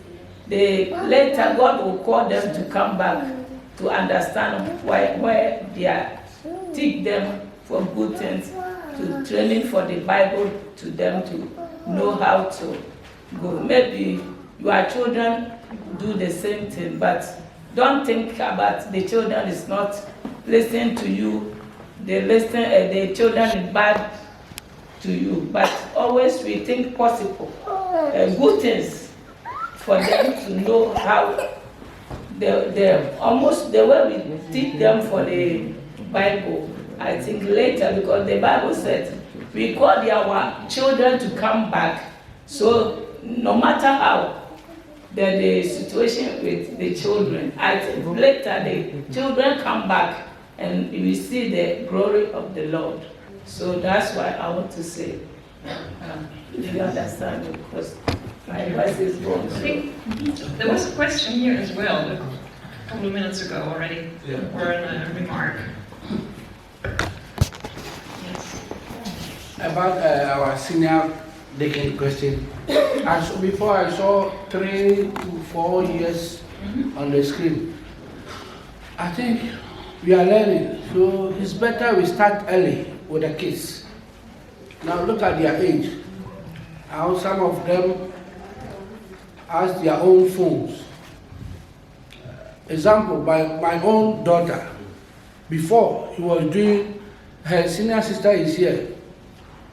later God will call them to come back to understand where they are. Teach them for good things, to training for the Bible to them to know how to go. Maybe your children do the same thing, but don't think about the children is not listening to you. The children is bad to you, but always we think possible, good things for them to know how almost the way we teach them for the Bible. I think later, because the Bible said we call our children to come back. So no matter how the situation with the children, I think later the children come back and we see the glory of the Lord. So that's why I want to say, do you understand? Because my advice is wrong. I think there was a question here as well, a couple of minutes ago already, or a remark. Yes. About our senior deacon question. Before I saw 3 to 4 years on the screen. I think we are learning, so it's better we start early with the kids. Now look at their age. How some of them has their own phones. Example, my own daughter, before he was doing, her senior sister is here.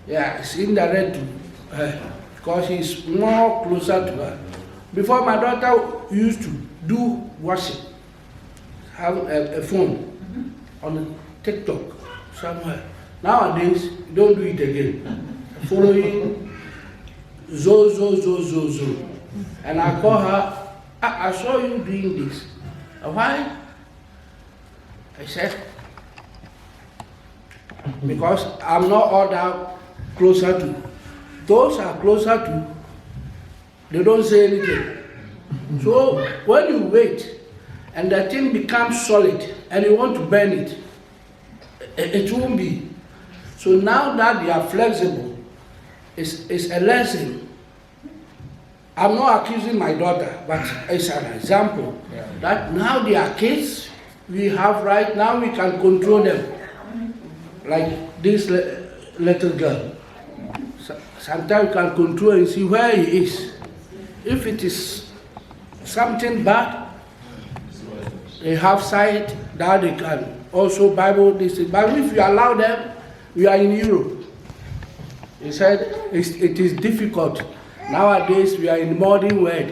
Yeah, it's indirect to her because he's more closer to her. Before, my daughter used to do worship, have a phone on TikTok somewhere. Nowadays, you don't do it again. Following zo. And I call her, I saw you doing this. Why? I said, because I'm not all that closer to. Those are closer to, they don't say anything. So when you wait and the thing becomes solid and you want to burn it, it won't be. So now that they are flexible, it's a lesson. I'm not accusing my daughter, but it's an example that now they are kids. We have right now, we can control them. Like this little girl. Sometimes you can control and see where he is. If it is something bad, they have sight that they can also Bible this. But if you allow them, we are in Europe. He said it is difficult. Nowadays we are in modern world.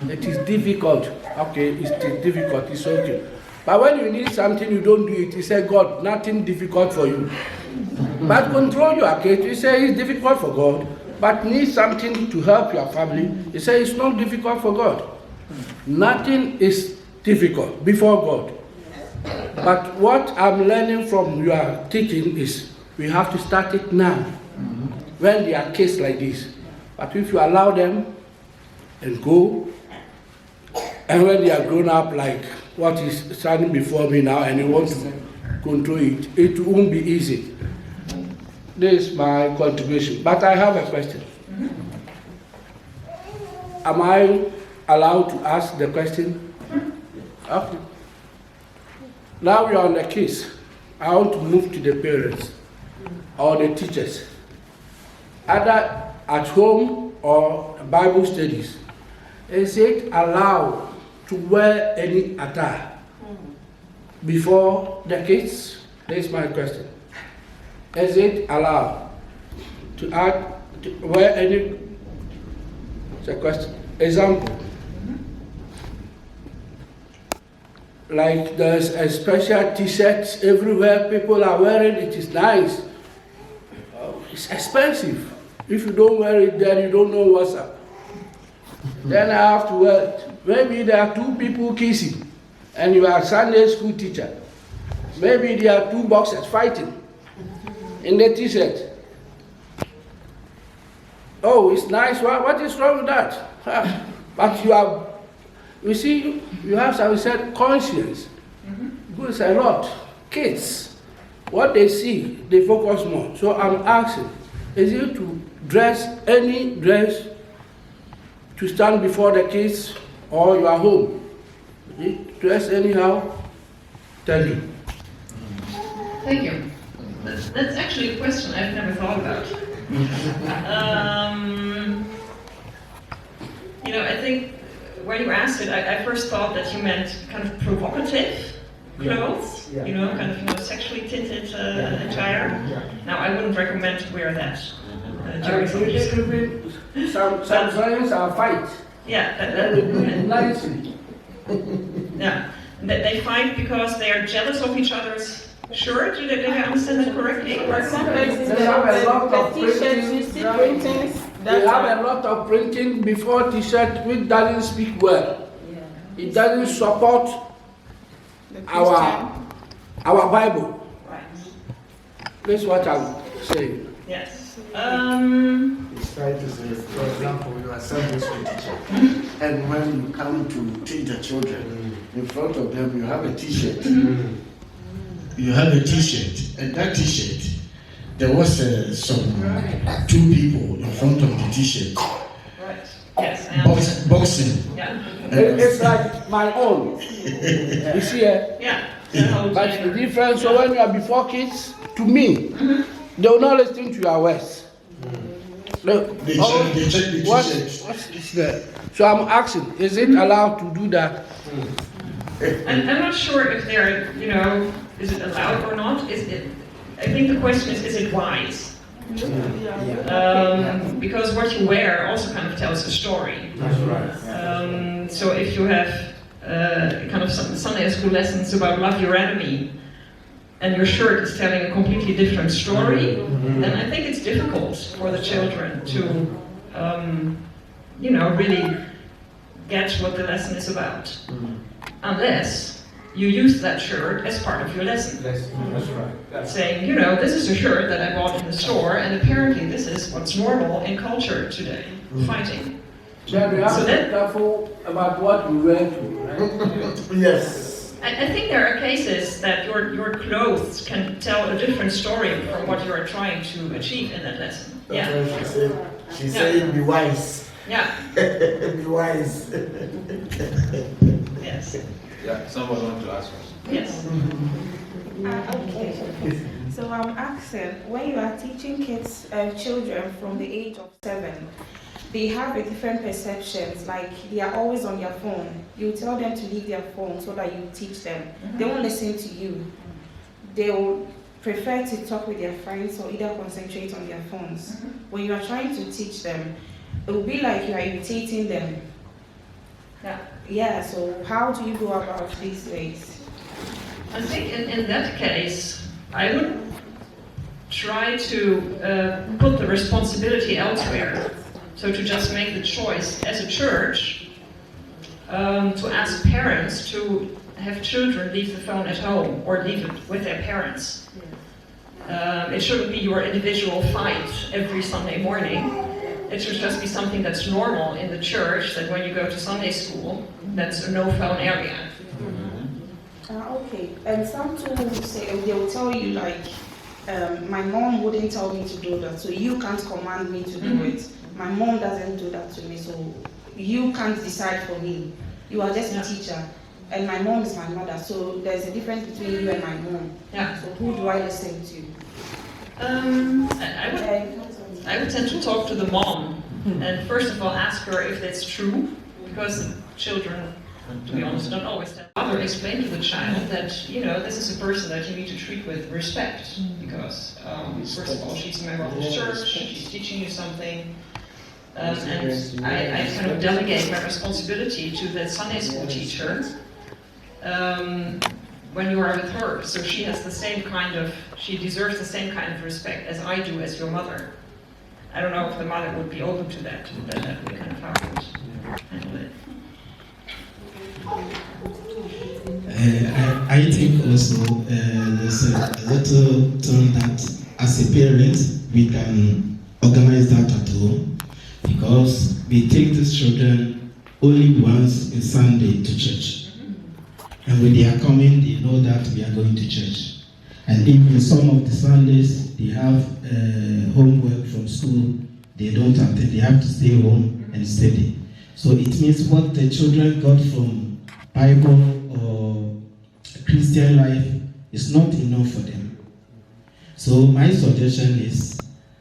It is difficult. Okay, it's difficult, it's okay. But when you need something, you don't do it. He said, God, nothing difficult for you. But control your case. You say it's difficult for God, but need something to help your family. He said it's not difficult for God. Nothing is difficult before God. But what I'm learning from your teaching is we have to start it now, when they are kids like this. But if you allow them and go, and when they are grown up like what is standing before me now and you want to control it, it won't be easy. This is my contribution. But I have a question. Am I allowed to ask the question? Okay. Now we are on the case. I want to move to the parents or the teachers. Other at home or Bible studies, is it allowed to wear any attire before the kids? That's my question. Is it allowed to wear any? It's a question. Example. Like there's a special t-shirts everywhere people are wearing, it is nice. It's expensive. If you don't wear it, then you don't know what's up. Then I have to wear it. Maybe there are two people kissing and you are a Sunday school teacher. Maybe there are two boxers fighting in the t-shirt. Oh, it's nice. What is wrong with that? But you see, you have, as we said, conscience. Because a lot, kids, what they see, they focus more. So I'm asking, is it to dress any dress to stand before the kids or you are home? Is it dress anyhow? Thank you. Thank you. That's actually a question I've never thought about. I think when you asked it, I first thought that you meant kind of provocative clothes, kind of sexually tinted attire. Now, I wouldn't recommend to wear that during some friends are fight. Yeah, Nicely. yeah. They fight because they are jealous of each other's shirt. Did I understand that correctly? Some places they have a lot of t-shirts, you see printings. They have a lot of printing before t-shirt which doesn't speak well. It doesn't support our Bible. Right. That's what I'm saying. Yes. It's trying to say, for example, you are Sunday school teacher, and when you come to teach the children, in front of them you have a t-shirt. You have a t-shirt, and that t-shirt, there was some two people in front of the t-shirt. Right. Yes. Boxing. Yeah. It's like my own. You see, Yeah. but the difference, so when you are before kids, to me, they will not listen to your words. They check the t-shirt. What's there? So I'm asking, is it allowed to do that? I'm not sure if they're, is it allowed or not? I think the question is it wise? Because what you wear also kind of tells a story. That's right. So if you have kind of some Sunday school lessons about love your enemy, and your shirt is telling a completely different story, then I think it's difficult for the children to, really get what the lesson is about. Unless you use that shirt as part of your lesson. That's right. Saying, this is a shirt that I bought in the store, and apparently this is what's normal in culture today, fighting. Then we have to be careful about what we wear to, right? Yes. I think there are cases that your clothes can tell a different story from what you are trying to achieve in that lesson. That's what she's saying, be wise. Yeah. Be wise. Yes. Yeah, someone wants to ask us. Yes. Okay. So I'm asking, when you are teaching children from the age of 7, they have a different perceptions, like they are always on their phone. You tell them to leave their phone so that you teach them. They won't listen to you. They will prefer to talk with their friends or either concentrate on their phones. When you are trying to teach them, it will be like you are irritating them. Yeah, so how do you go about these ways? I think in that case, I would try to put the responsibility elsewhere. So to just make the choice as a church to ask parents to have children leave the phone at home or leave it with their parents. It shouldn't be your individual fight every Sunday morning. It should just be something that's normal in the church, that when you go to Sunday school, that's a no-phone area. Okay, and some too say, they will tell you like, my mom wouldn't tell me to do that, so you can't command me to do it. My mom doesn't do that to me, so you can't decide for me. You are just a teacher, and my mom is my mother, so there's a difference between you and my mom. Yeah. So who do I listen to? I would I would tend to talk to the mom and first of all ask her if that's true, because the children, to be honest, don't always tell. Mother explain to the child that, you know, this is a person that you need to treat with respect, because first of all, she's a member of the church, she's teaching you something. And I kind of delegate my responsibility to the Sunday school teacher when you are with her. So she has the same kind of, she deserves the same kind of respect as I do as your mother. I don't know if the mother would be open to that, but that would be kind of how I would handle it. I think also there's a little thing that as a parent we can organize that at home, because we take these children only once in Sunday to church. And when they are coming, they know that we are going to church. And even some of the Sundays, they have homework from school, they don't attend, they have to stay home and study. So it means what the children got from Bible or Christian life is not enough for them. So my suggestion is,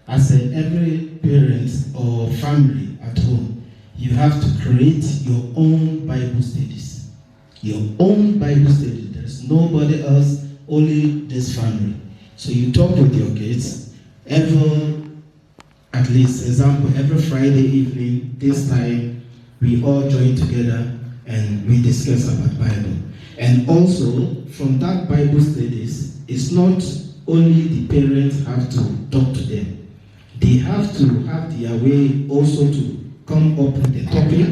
as every parent or family at home, you have to create your own Bible studies. Your own Bible study. There's nobody else, only this family. So you talk with your kids at least, example, every Friday evening, this time, we all join together and we discuss about Bible. And also, from that Bible studies, it's not only the parents have to talk to them. They have to have their way also to come up with the topic,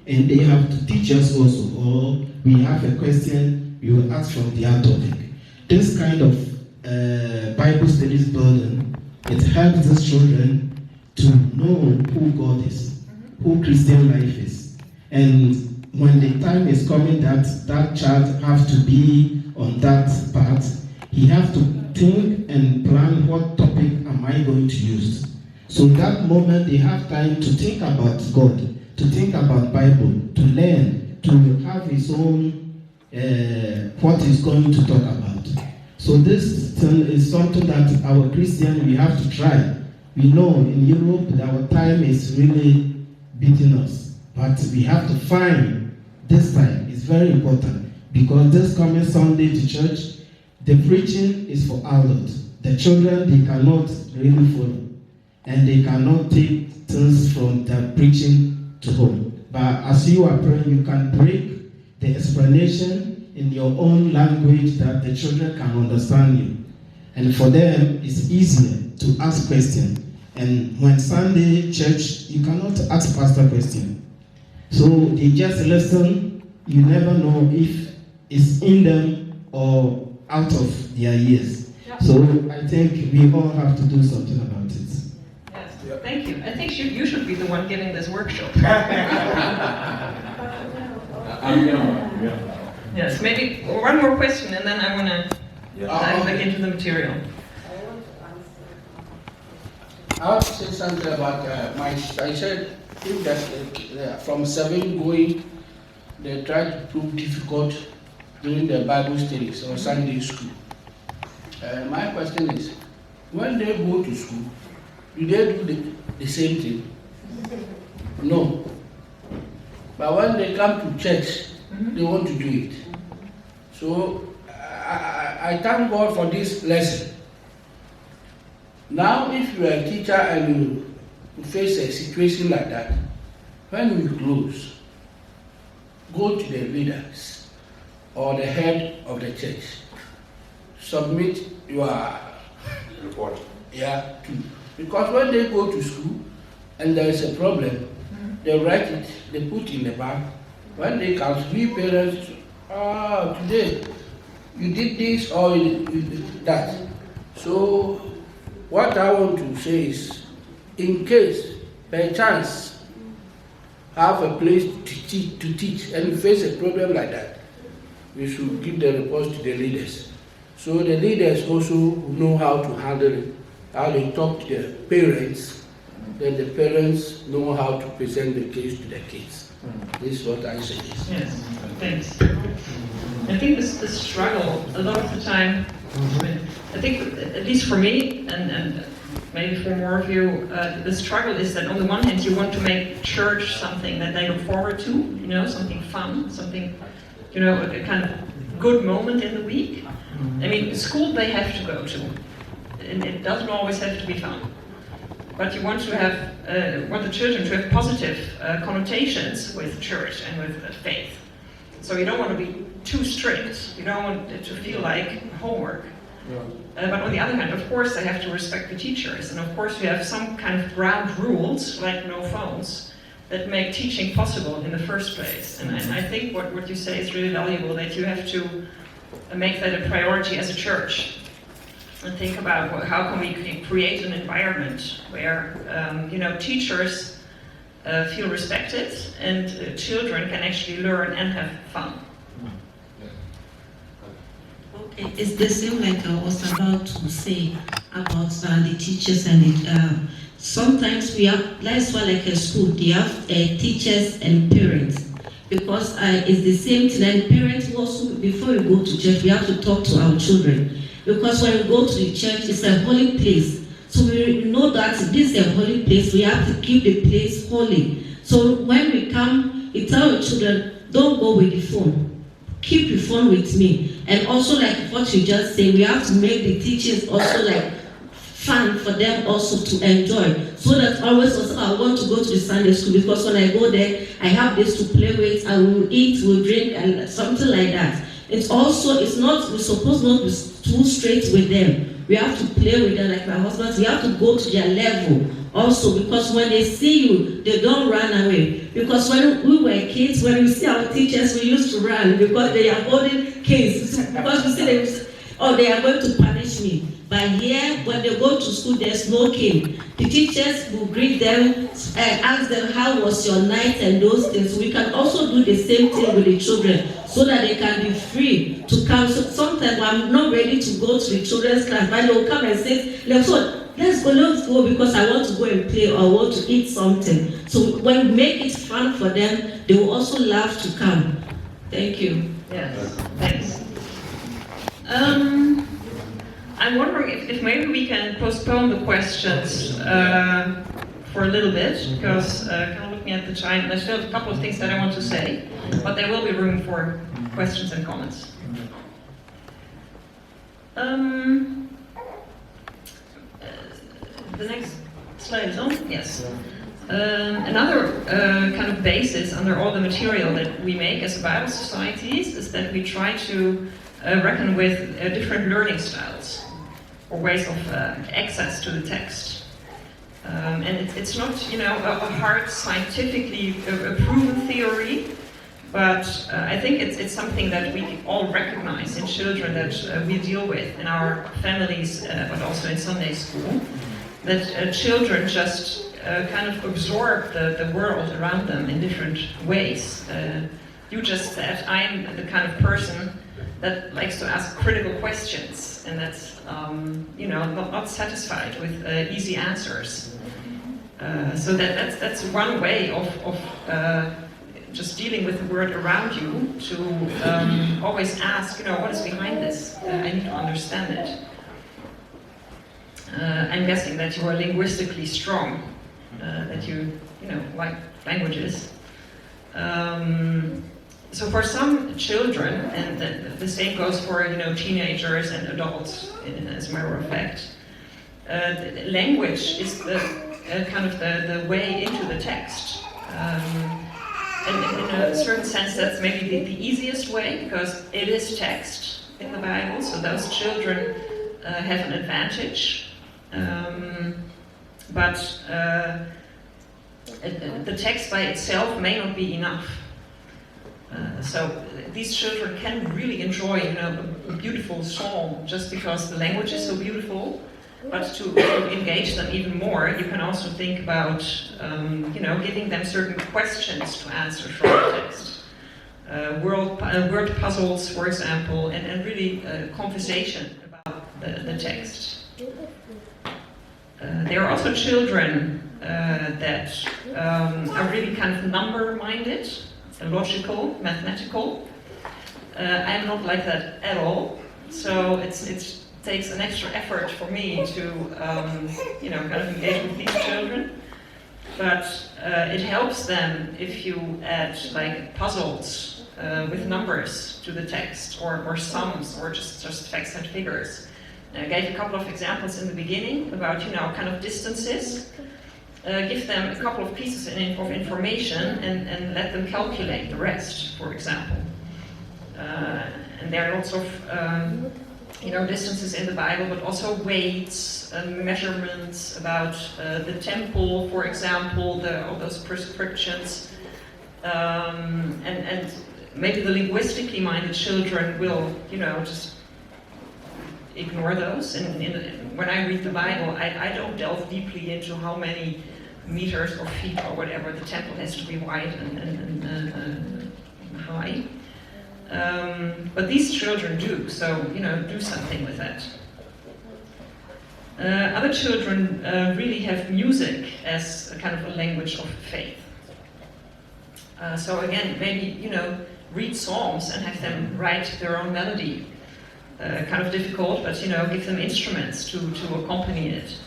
and they have to teach us also. Or we have a question, we will ask from their topic. This kind of Bible studies burden, it helps these children to know who God is, who Christian life is. And when the time is coming that that child have to be on that part, he have to think and plan what topic am I going to use. So that moment they have time to think about God, to think about Bible, to learn, to have his own what he's going to talk about. So this is something that our Christian we have to try. We know in Europe that our time is really beating us, but we have to find this time. It's very important, because this coming Sunday to church, the preaching is for adults. The children, they cannot really follow, and they cannot take things from the preaching to home. But as you are praying, you can break the explanation in your own language that the children can understand you. And for them, it's easier to ask questions. And when Sunday church, you cannot ask pastor questions. So they just listen. You never know if it's in them or out of their ears. Yeah. So I think we all have to do something about it. Yes, thank you. I think you should be the one giving this workshop. Yes, maybe one more question, and then I want to dive back into the material. I want to say something about I said, if that's from 7 going, they try to prove difficult during the Bible studies or Sunday school. My question is, when they go to school, do they do the same thing? No. But when they come to church, they want to do it. So I thank God for this lesson. Now, if you are a teacher and you face a situation like that, when you close, go to the leaders or the head of the church, submit your report. Yeah, too. Because when they go to school and there is a problem, they write it, they put in the bag. When they come, we parents, today you did this or you did that. So what I want to say is, in case, by chance, have a place to teach and you face a problem like that, we should give the report to the leaders. So the leaders also know how to handle it, how they talk to the parents, then the parents know how to present the case to the kids. This is what I suggest. Yes, thanks. I think the struggle, a lot of the time, I think, at least for me, and maybe for more of you, the struggle is that on the one hand you want to make church something that they look forward to, you know, something fun, something, you know, a kind of good moment in the week. I mean, school they have to go to, and it doesn't always have to be fun. But you want to have, want the children to have positive connotations with church and with faith. So you don't want to be too strict. You don't want it to feel like homework. But on the other hand, of course, they have to respect the teachers, and of course, you have some kind of ground rules, like no phones, that make teaching possible in the first place. And I think what you say is really valuable, that you have to make that a priority as a church. And think about how can we create an environment where you know, teachers feel respected and children can actually learn and have fun. Okay, it's the same like I was about to say about the teachers and sometimes we have, that's why like a school, they have teachers and parents. Because it's the same thing, and parents also, before we go to church, we have to talk to our children. Because when we go to the church, it's a holy place. So we know that this is a holy place, we have to keep the place holy. So when we come, we tell our children, don't go with the phone. Keep your phone with me. And also like what you just said, we have to make the teachings also like fun for them also to enjoy. So that always also I want to go to the Sunday school because when I go there, I have this to play with, I will eat, will drink, and something like that. It's also, it's not, we're supposed not to be too straight with them. We have to play with them like my husband. We have to go to their level also, because when they see you, they don't run away. Because when we were kids, when we see our teachers, we used to run because they are holding canes. Because we see them, they are going to punish me. But here, when they go to school, there's no cane. The teachers will greet them and ask them, how was your night and those things. We can also do the same thing with the children so that they can be free to come. So sometimes I'm not ready to go to the children's class, but they'll come and say, let's go because I want to go and play or I want to eat something. So when we make it fun for them, they will also love to come. Thank you. Yes, thanks. I'm wondering if maybe we can postpone the questions for a little bit, because kind of looking at the time, there's still a couple of things that I want to say, but there will be room for questions and comments. The next slide is on? Yes. Another kind of basis under all the material that we make as Bible societies is that we try to reckon with different learning styles or ways of access to the text. And it's not, you know, a hard scientifically proven theory, but I think it's something that we all recognize in children that we deal with in our families, but also in Sunday school, that children just kind of absorb the world around them in different ways. You just said, I'm the kind of person that likes to ask critical questions, and that's you know, not satisfied with easy answers. So that's one way of just dealing with the world around you, to always ask, you know, what is behind this? I need to understand it. I'm guessing that you are linguistically strong, that you know, like languages. So for some children, and the same goes for, you know, teenagers and adults, as a matter of fact, language is the kind of the way into the text. And in a certain sense, that's maybe the easiest way, because it is text in the Bible, so those children have an advantage. But the text by itself may not be enough. So these children can really enjoy, you know, a beautiful song just because the language is so beautiful. But to engage them even more, you can also think about, you know, giving them certain questions to answer from the text. Word puzzles, for example, and really conversation about the text. There are also children that are really kind of number-minded, logical, mathematical. I'm not like that at all. So it's takes an extra effort for me to, kind of engage with these children. But it helps them if you add like puzzles with numbers to the text, or sums, or just facts and figures. I gave a couple of examples in the beginning about, kind of distances. Give them a couple of pieces of information and let them calculate the rest, for example. And there are lots of distances in the Bible, but also weights and measurements about the temple, for example, all those prescriptions. And maybe the linguistically minded children will, just ignore those. And when I read the Bible, I don't delve deeply into how many meters or feet or whatever the temple has to be wide and high. But these children do, so do something with that. Other children really have music as a kind of a language of faith. So again, maybe read psalms and have them write their own melody. Kind of difficult, but give them instruments to accompany it.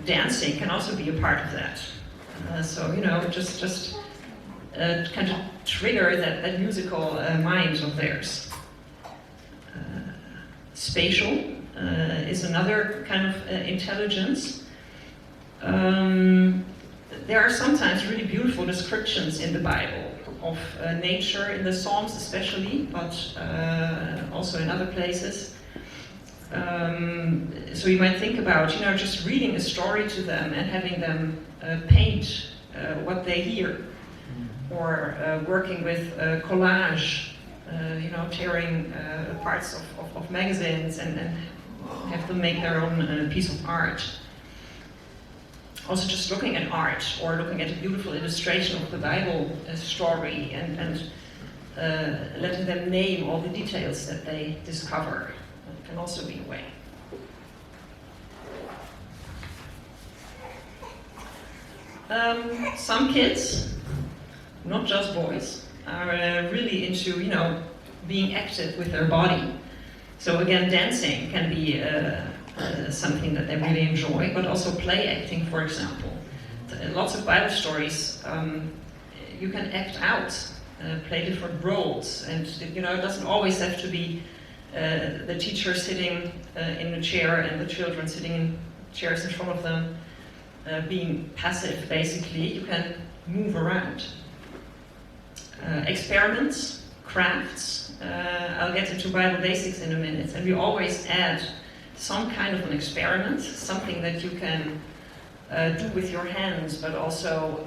Dancing can also be a part of that. So just kind of trigger that musical mind of theirs. Spatial is another kind of intelligence. There are sometimes really beautiful descriptions in the Bible of nature, in the Psalms especially, but also in other places. So you might think about, just reading a story to them and having them paint what they hear. Or working with collage, tearing parts of magazines and have them make their own piece of art. Also just looking at art or looking at a beautiful illustration of the Bible story and letting them name all the details that they discover. That can also be a way. Some kids, not just boys, are really into, being active with their body. So again, dancing can be something that they really enjoy, but also play acting, for example. Lots of Bible stories, you can act out, play different roles, and it doesn't always have to be the teacher sitting in a chair and the children sitting in chairs in front of them, being passive, basically. You can move around. Experiments, crafts. I'll get into Bible basics in a minute, and we always add some kind of an experiment, something that you can do with your hands, but also,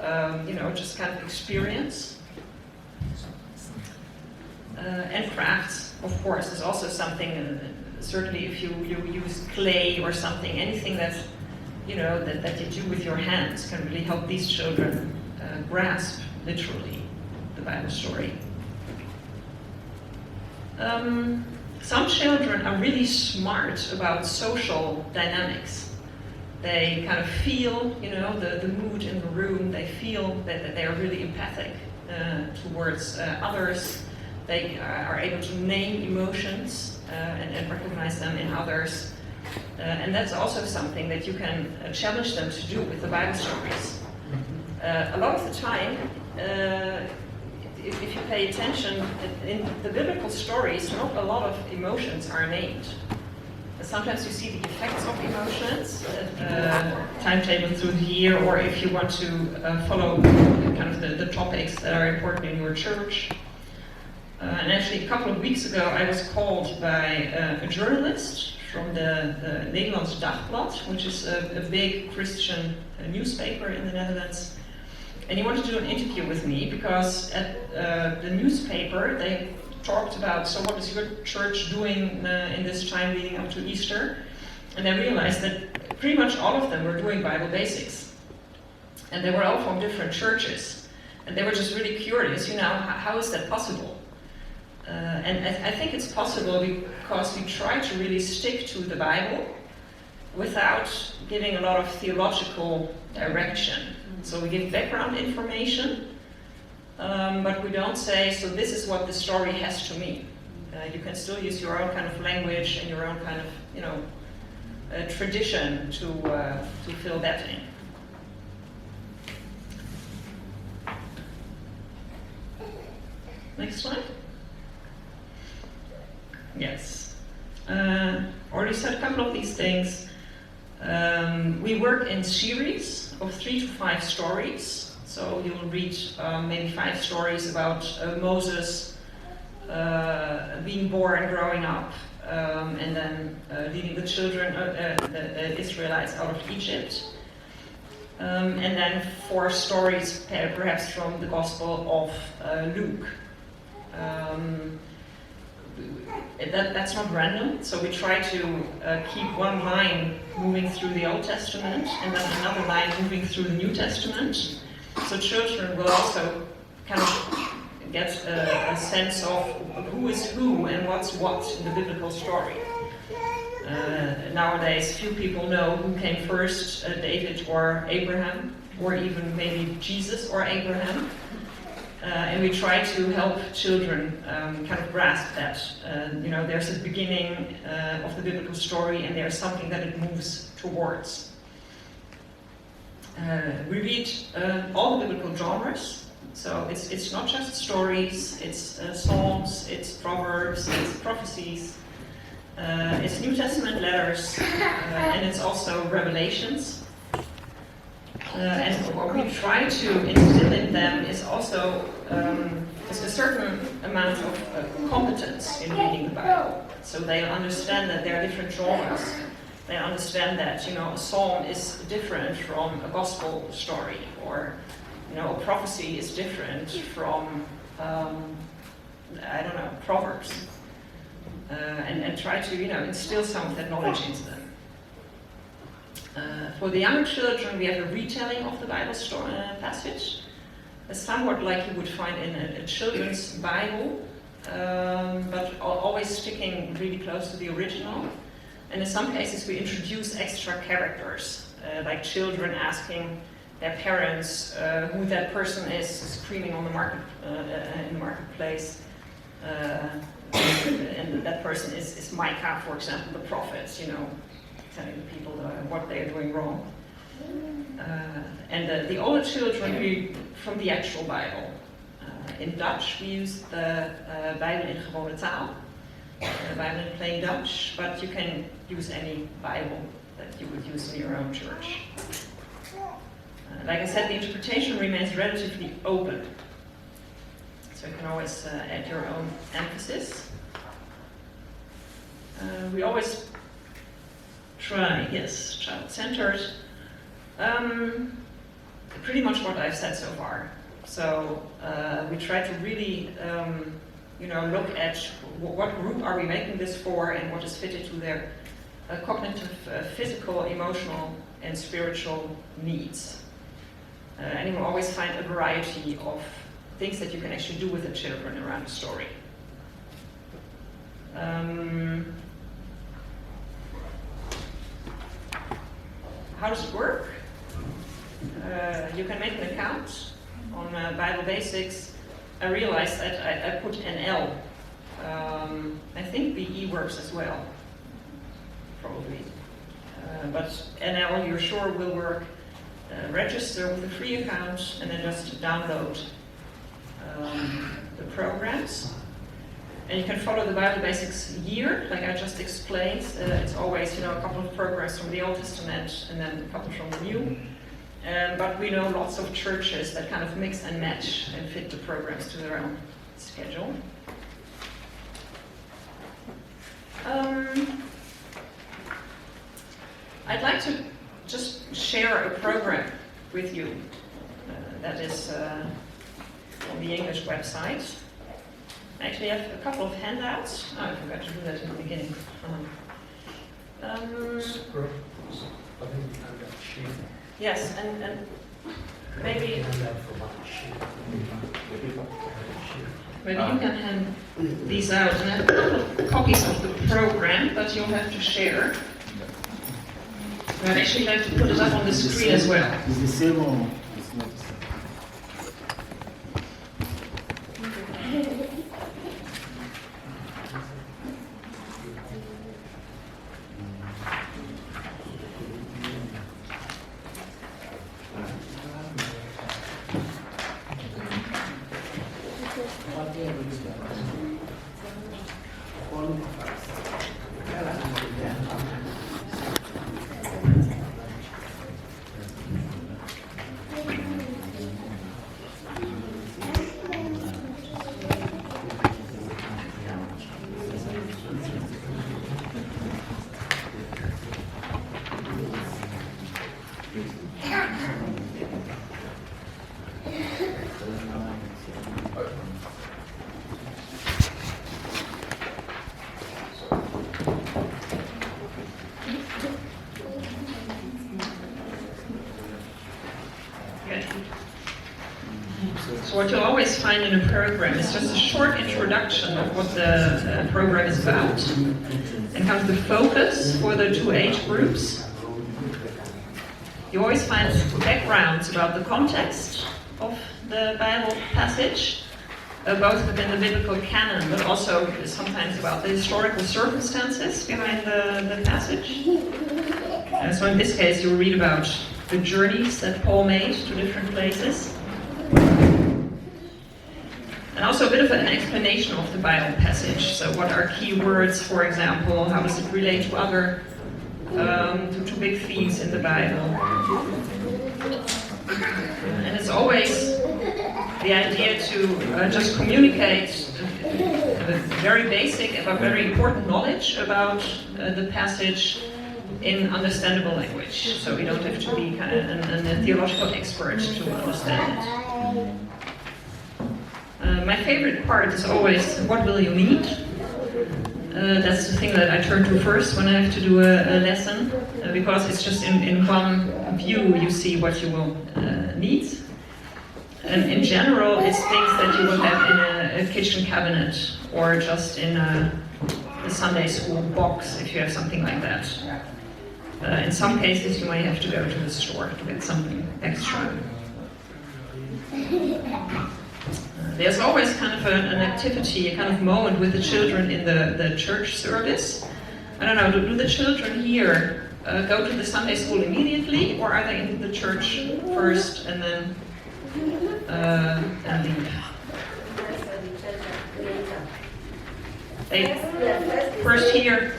just kind of experience. And crafts, of course, is also something, certainly if you use clay or something, anything that, that you do with your hands can really help these children grasp, literally, the Bible story. Some children are really smart about social dynamics. They kind of feel, the mood in the room. They feel that they are really empathic towards others. They are able to name emotions and recognize them in others. And that's also something that you can challenge them to do with the Bible stories. A lot of the time, if you pay attention, in the biblical stories, not a lot of emotions are named. Sometimes you see the effects of emotions, timetable through the year, or if you want to follow kind of the topics that are important in your church. And actually, a couple of weeks ago, I was called by a journalist from the Nederlands Dagblad, which is a big Christian newspaper in the Netherlands. And he wanted to do an interview with me because at the newspaper they talked about, so what is your church doing in this time leading up to Easter? And I realized that pretty much all of them were doing Bible basics. And they were all from different churches. And they were just really curious, how is that possible? And I think it's possible because we try to really stick to the Bible without giving a lot of theological direction. So we give background information, but we don't say, so this is what the story has to mean. you can still use your own kind of language and your own kind of, you know, tradition to fill that in. Next slide. Yes. Already said a couple of these things. We work in series of 3 to 5 stories. So you will read maybe 5 stories about Moses being born, growing up, and then leading the children, the Israelites out of Egypt. And then 4 stories perhaps from the Gospel of Luke. That's not random, so we try to keep one line moving through the Old Testament and then another line moving through the New Testament. So children will also kind of get a sense of who is who and what's what in the biblical story. Nowadays, few people know who came first, David or Abraham, or even maybe Jesus or Abraham. And we try to help children kind of grasp that. You know, there's a beginning of the biblical story and there's something that it moves towards. We read all the biblical genres. So it's not just stories, it's psalms, it's proverbs, it's prophecies, it's New Testament letters, and it's also revelations. And what we try to instill in them is also is a certain amount of competence in reading the Bible. So they understand that there are different genres. They understand that, you know, a psalm is different from a gospel story, or, you know, a prophecy is different from, I don't know, proverbs. And try to, you know, instill some of that knowledge into them. For the younger children, we have a retelling of the Bible passage, somewhat like you would find in a children's Bible, but always sticking really close to the original. And in some cases, we introduce extra characters, like children asking their parents who that person is screaming on the in the marketplace, and that person is Micah, for example, the prophet, you know, telling the people what they are doing wrong. And the older children read from the actual Bible. In Dutch, we use the Bijbel in gewone taal, the Bible in plain Dutch, but you can use any Bible that you would use in your own church. Like I said, the interpretation remains relatively open, so you can always add your own emphasis. We always try, yes, child-centered. Pretty much what I've said so far. So we try to really, you know, look at what group are we making this for and what is fitted to their cognitive, physical, emotional, and spiritual needs. And you will always find a variety of things that you can actually do with the children around the story. How does it work? You can make an account on Bible Basics. I realized that I put NL. I think BE works as well, probably. But NL, you're sure will work. Register with a free account and then just download the programs. And you can follow the Bible Basics year, like I just explained. It's always, you know, a couple of programs from the Old Testament and then a couple from the New. But we know lots of churches that kind of mix and match and fit the programs to their own schedule. I'd like to just share a program with you that is on the English website. I actually have a couple of handouts. Oh, I forgot to do that in the beginning. Yes, and maybe you can hand these out. And I have a couple of copies of the program, but you'll have to share. I'd actually like to put it up on the screen as well. It's the same one. It's not the same. So what you'll always find in a program is just a short introduction of what the program is about, and kind of the focus for the two age groups. You always find backgrounds about the context of the Bible passage, both within the biblical canon, but also sometimes about the historical circumstances behind the passage. So in this case, you'll read about the journeys that Paul made to different places. And also a bit of an explanation of the Bible passage. So what are key words, for example? How does it relate to other, to big themes in the Bible? And it's always the idea to just communicate very basic but very important knowledge about the passage in understandable language. So we don't have to be kind of a theological expert to understand it. My favorite part is always, what will you need? That's the thing that I turn to first when I have to do a lesson, because it's just in one view you see what you will need. And in general, it's things that you will have in a kitchen cabinet or just in a Sunday school box if you have something like that. In some cases, you may have to go to the store to get something extra. There's always kind of an activity, a kind of moment with the children in the church service. I don't know, do the children here go to the Sunday school immediately, or are they in the church first and then leave? They first here,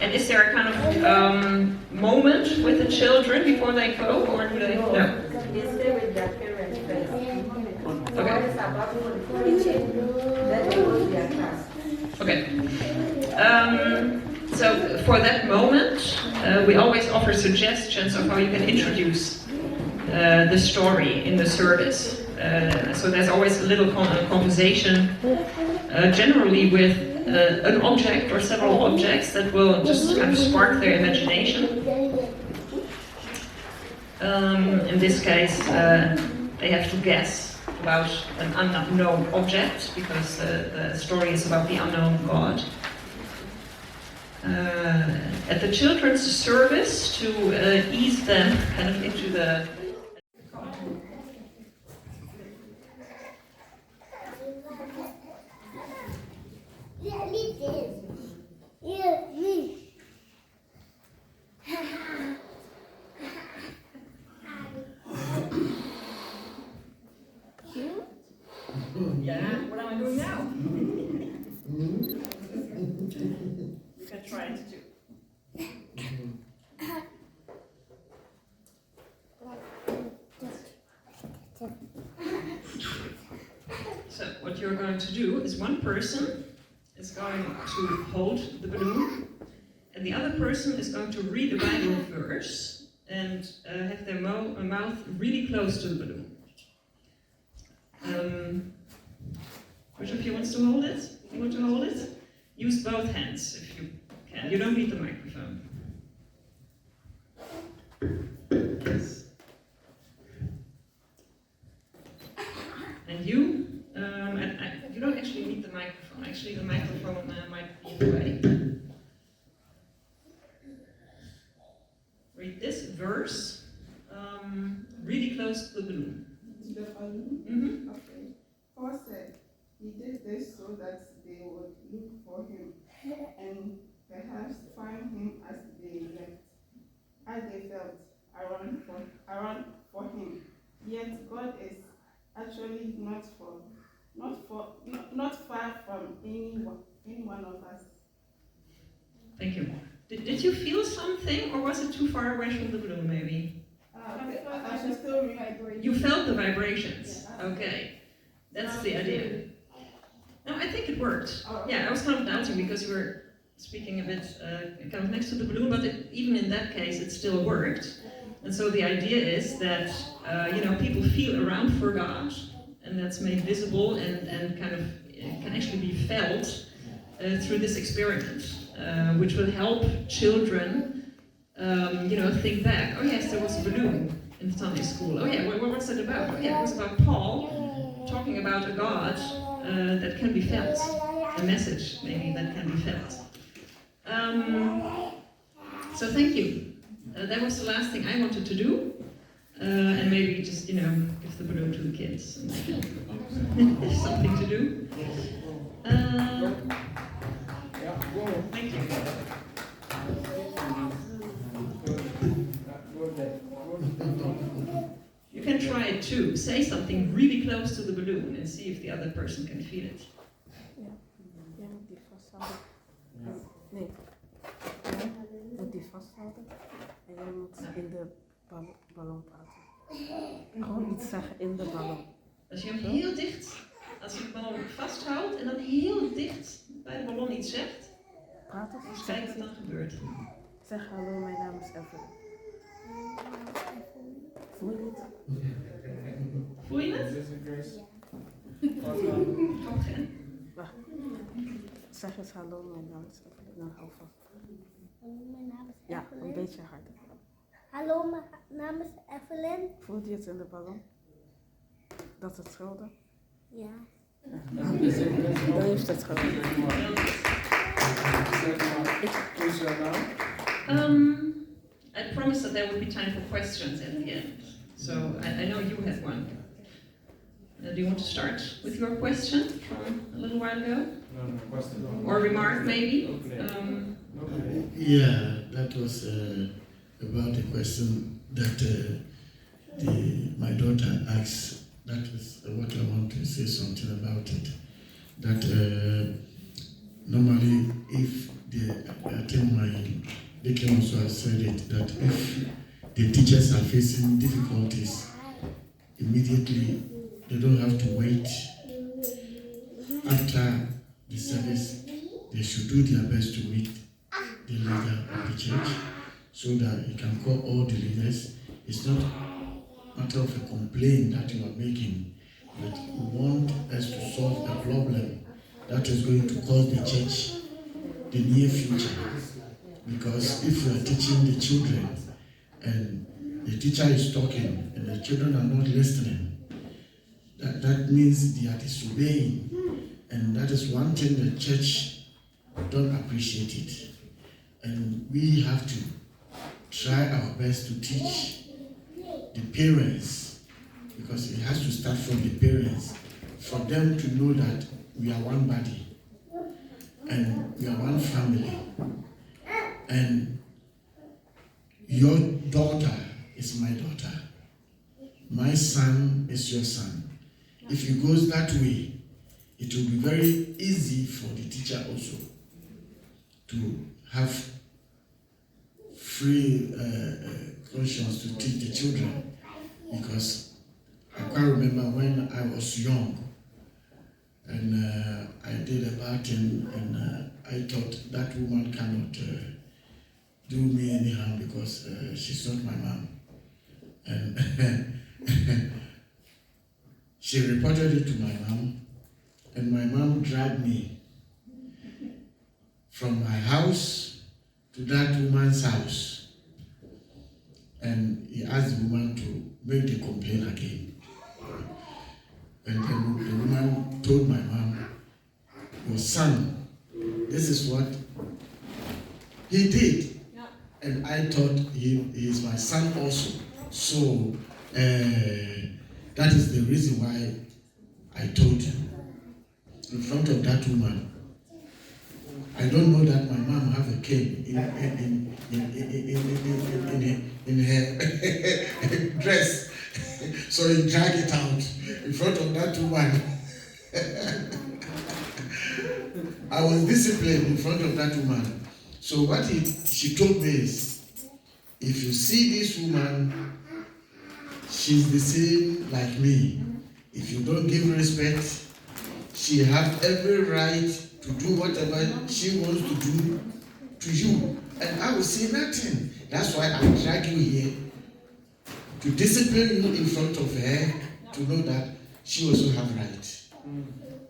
and is there a kind of moment with the children before they go, or do they? No. They stay with their parents first. Okay. It's about preaching, then they go to their class. Okay. So for that moment, we always offer suggestions of how you can introduce the story in the service. So there's always a little conversation, generally with an object or several objects that will just kind of spark their imagination. In this case, they have to guess about an unknown object, because the story is about the unknown God. At the children's service, to ease them kind of into the Yeah, what am I doing now? You can try it too. So what you're going to do is one person is going to hold the balloon, and the other person is going to read a Bible verse and have their mouth really close to the balloon. Which of you wants to hold it? You want to hold it? Use both hands if you can. You don't need the microphone. Yes. And you? You don't actually need the microphone. Actually, the microphone might be in the way. Read this verse really close to the balloon. The balloon? Mm-hmm. Okay. Paul said he did this so that they would look for him and perhaps find him as they felt around for him. Yet God is actually not far from any one of us. Thank you. Did you feel something, or was it too far away from the balloon, maybe? I should still vibrate. You felt the vibrations? Okay. That's the idea. No, I think it worked. Yeah, I was kind of doubting because you were speaking a bit kind of next to the balloon, but even in that case, it still worked. And so the idea is that, people feel around for God, and that's made visible and kind of can actually be felt through this experiment, which will help children, think back. Oh yes, there was a balloon in Sunday school. Oh yeah, what was it about? Oh yeah, it was about Paul talking about a God that can be felt, a message maybe that can be felt. So thank you. That was the last thing I wanted to do, and maybe just give the balloon to the kids and there's something to do. Thank you. You can try it too. Say something really close to the balloon and see if the other person can feel it. Jij moet die vasthouden. Nee. Jij moet die vasthouden. En jij moet in de ballon praten. Gewoon iets zeggen in de ballon. Als je hem heel dicht, als je de ballon vasthoudt en dan heel dicht bij de ballon iets zegt, praten. Dus kijk wat dan gebeurt. Zeg hallo, mijn naam is Evelyn. Voel je het? Voel je het? Wacht. Zeg eens hallo, mijn naam is Evelyn. Dan hou vast. Mijn naam is Evelyn. Ja, een beetje harder. Hallo, mijn naam is Evelyn. Voelt je het in de ballon? Dat het schilder? Ja. Dan heeft het schilder. I promised that there would be time for questions at the end. So I know you had one. Do you want to start with your question from a little while ago? Or remark maybe? Yeah, that was about the question that my daughter asked. That is what I want to say something about it. That normally if I think my deacon also has said it, that if the teachers are facing difficulties, immediately they don't have to wait. After the service, they should do their best to meet the leader of the church so that he can call all the leaders. It's not a matter of a complaint that you are making, but you want us to solve a problem that is going to cause the church the near future. Because if you are teaching the children and the teacher is talking and the children are not listening, that means they are disobeying. And that is one thing the church don't appreciate it. And we have to try our best to teach the parents, because it has to start from the parents, for them to know that we are one body and we are one family. And your daughter is my daughter. My son is your son. If it goes that way, it will be very easy for the teacher also to have free conscience to teach the children. Because I quite remember when I was young and I did a bad thing, and I thought that woman cannot do me any harm because she's not my mom. And she reported it to my mom, and my mom dragged me from my house to that woman's house. And he asked the woman to make the complaint again. And then the woman told my mom, your son, this is what he did. And I thought he is my son also. So that is the reason why I told you in front of that woman. I don't know that my mom have a cane in her dress. So he drag it out in front of that woman. I was disciplined in front of that woman. So what she told me is, if you see this woman, she's the same like me. If you don't give respect, she has every right to do whatever she wants to do to you. And I will say nothing. That's why I drag you here, to discipline you in front of her, to know that she also has rights.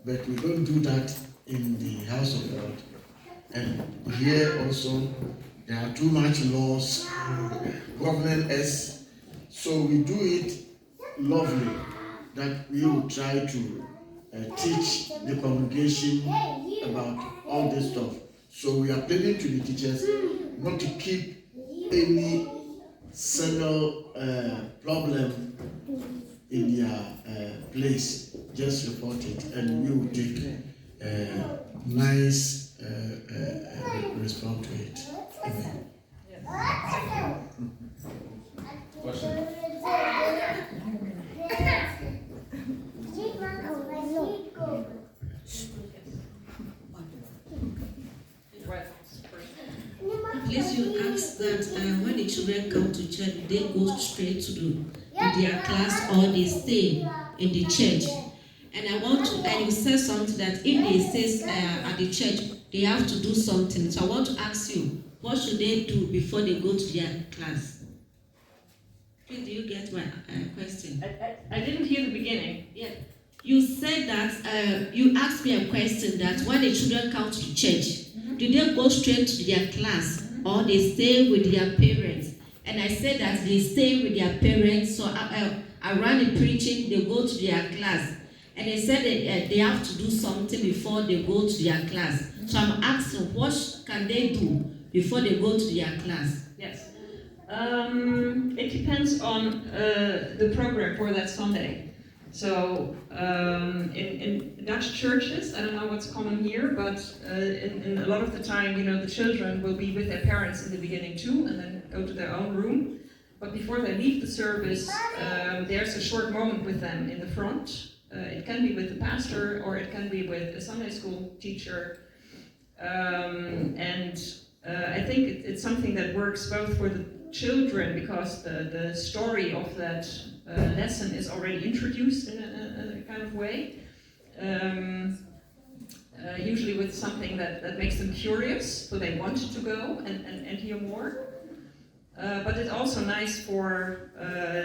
But we don't do that in the house of God. And here also, there are too much laws governing us. So we do it lovely, that we will try to teach the congregation about all this stuff. So we are pleading to the teachers not to keep any single problem in their place. Just report it, and we will take nice response to it. Amen. Question? Please, you ask that when the children come to church, they go straight to their class or they stay in the church. And and you said something that if they stay at the church, they have to do something. So I want to ask you, what should they do before they go to their class? Please, do you get my question? I didn't hear the beginning. Yeah. You said that, you asked me a question that when the children come to the church, do they go straight to their class or they stay with their parents? And I said that they stay with their parents, so I ran the preaching, they go to their class. And they said that they have to do something before they go to their class. So I'm asking, what can they do before they go to their class? Yes. It depends on the program for that Sunday. So in Dutch churches, I don't know what's common here, but in a lot of the time, the children will be with their parents in the beginning too, and then go to their own room. But before they leave the service, there's a short moment with them in the front. It can be with the pastor, or it can be with a Sunday school teacher. And I think it's something that works both for the children, because the story of that lesson is already introduced in a kind of way. Usually with something that makes them curious, so they want to go and hear more. But it's also nice for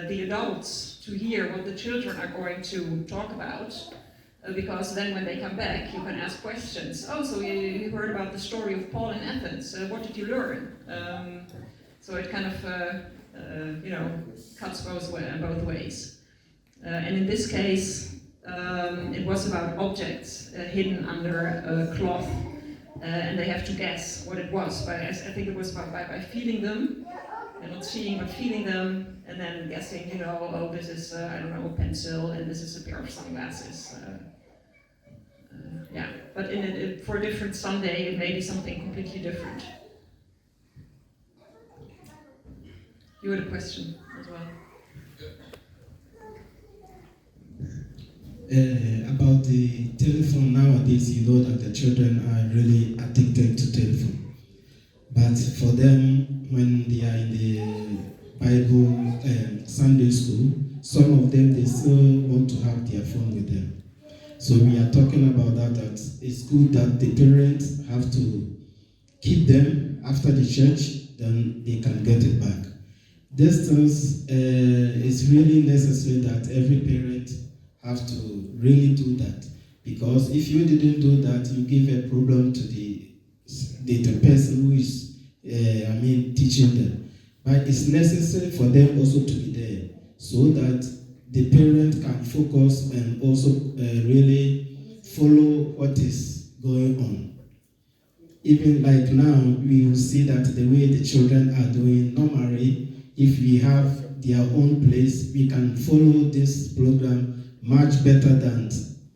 the adults to hear what the children are going to talk about, because then when they come back, you can ask questions. Oh, so you heard about the story of Paul in Athens. What did you learn? So it kind of, cuts both ways. And in this case, it was about objects hidden under a cloth, and they have to guess what it was. I think it was by feeling them, and not seeing but feeling them, and then guessing, oh, this is, I don't know, a pencil, and this is a pair of sunglasses. Yeah, but for a different Sunday, it may be something completely different. You had a question as well. About the telephone nowadays, you know that the children are really addicted to telephone. But for them, when they are in the Bible Sunday school, some of them, they still want to have their phone with them. So we are talking about that it's good that the parents have to keep them after the church, then they can get it back. Distance is really necessary that every parent have to really do that, because if you didn't do that, you give a problem to the person who is teaching them. But it's necessary for them also to be there, so that the parent can focus and also really follow what is going on. Even like now, we will see that the way the children are doing normally, if we have their own place, we can follow this program much better than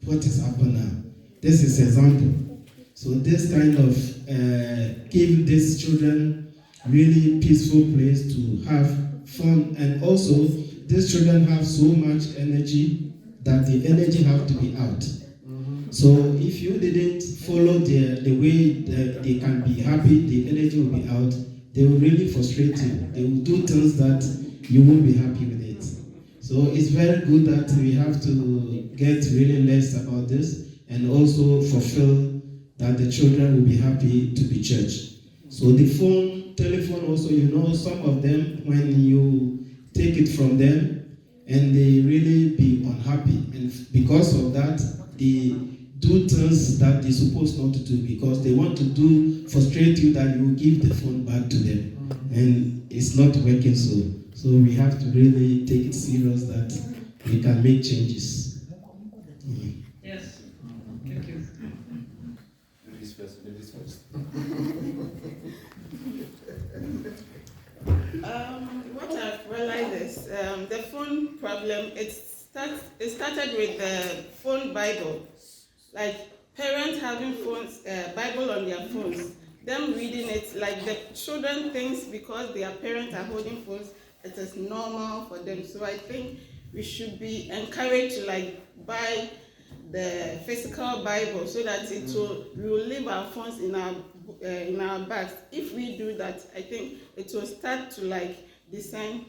what is happening now. This is example. So this kind of give these children really peaceful place to have fun, and also these children have so much energy that the energy have to be out. So if you didn't follow the way that they can be happy, the energy will be out. They will really frustrate you. They will do things that you won't be happy with it. So it's very good that we have to get really less about this and also fulfill that the children will be happy to be church. So the phone, telephone also, some of them, when you take it from them, and they really be unhappy. And because of that, they do things that they're supposed not to do because they want to frustrate you that you give the phone back to them. And it's not working so. So we have to really take it serious that we can make changes. Yes, thank you. Ladies first. What I've realized is the phone problem. It started with the phone Bible, like parents having phones, Bible on their phones, them reading it. Like the children thinks because their parents are holding phones, it is normal for them. So I think we should be encouraged to buy the physical Bible so that we will leave our phones in our bags. If we do that, I think it will start to discern,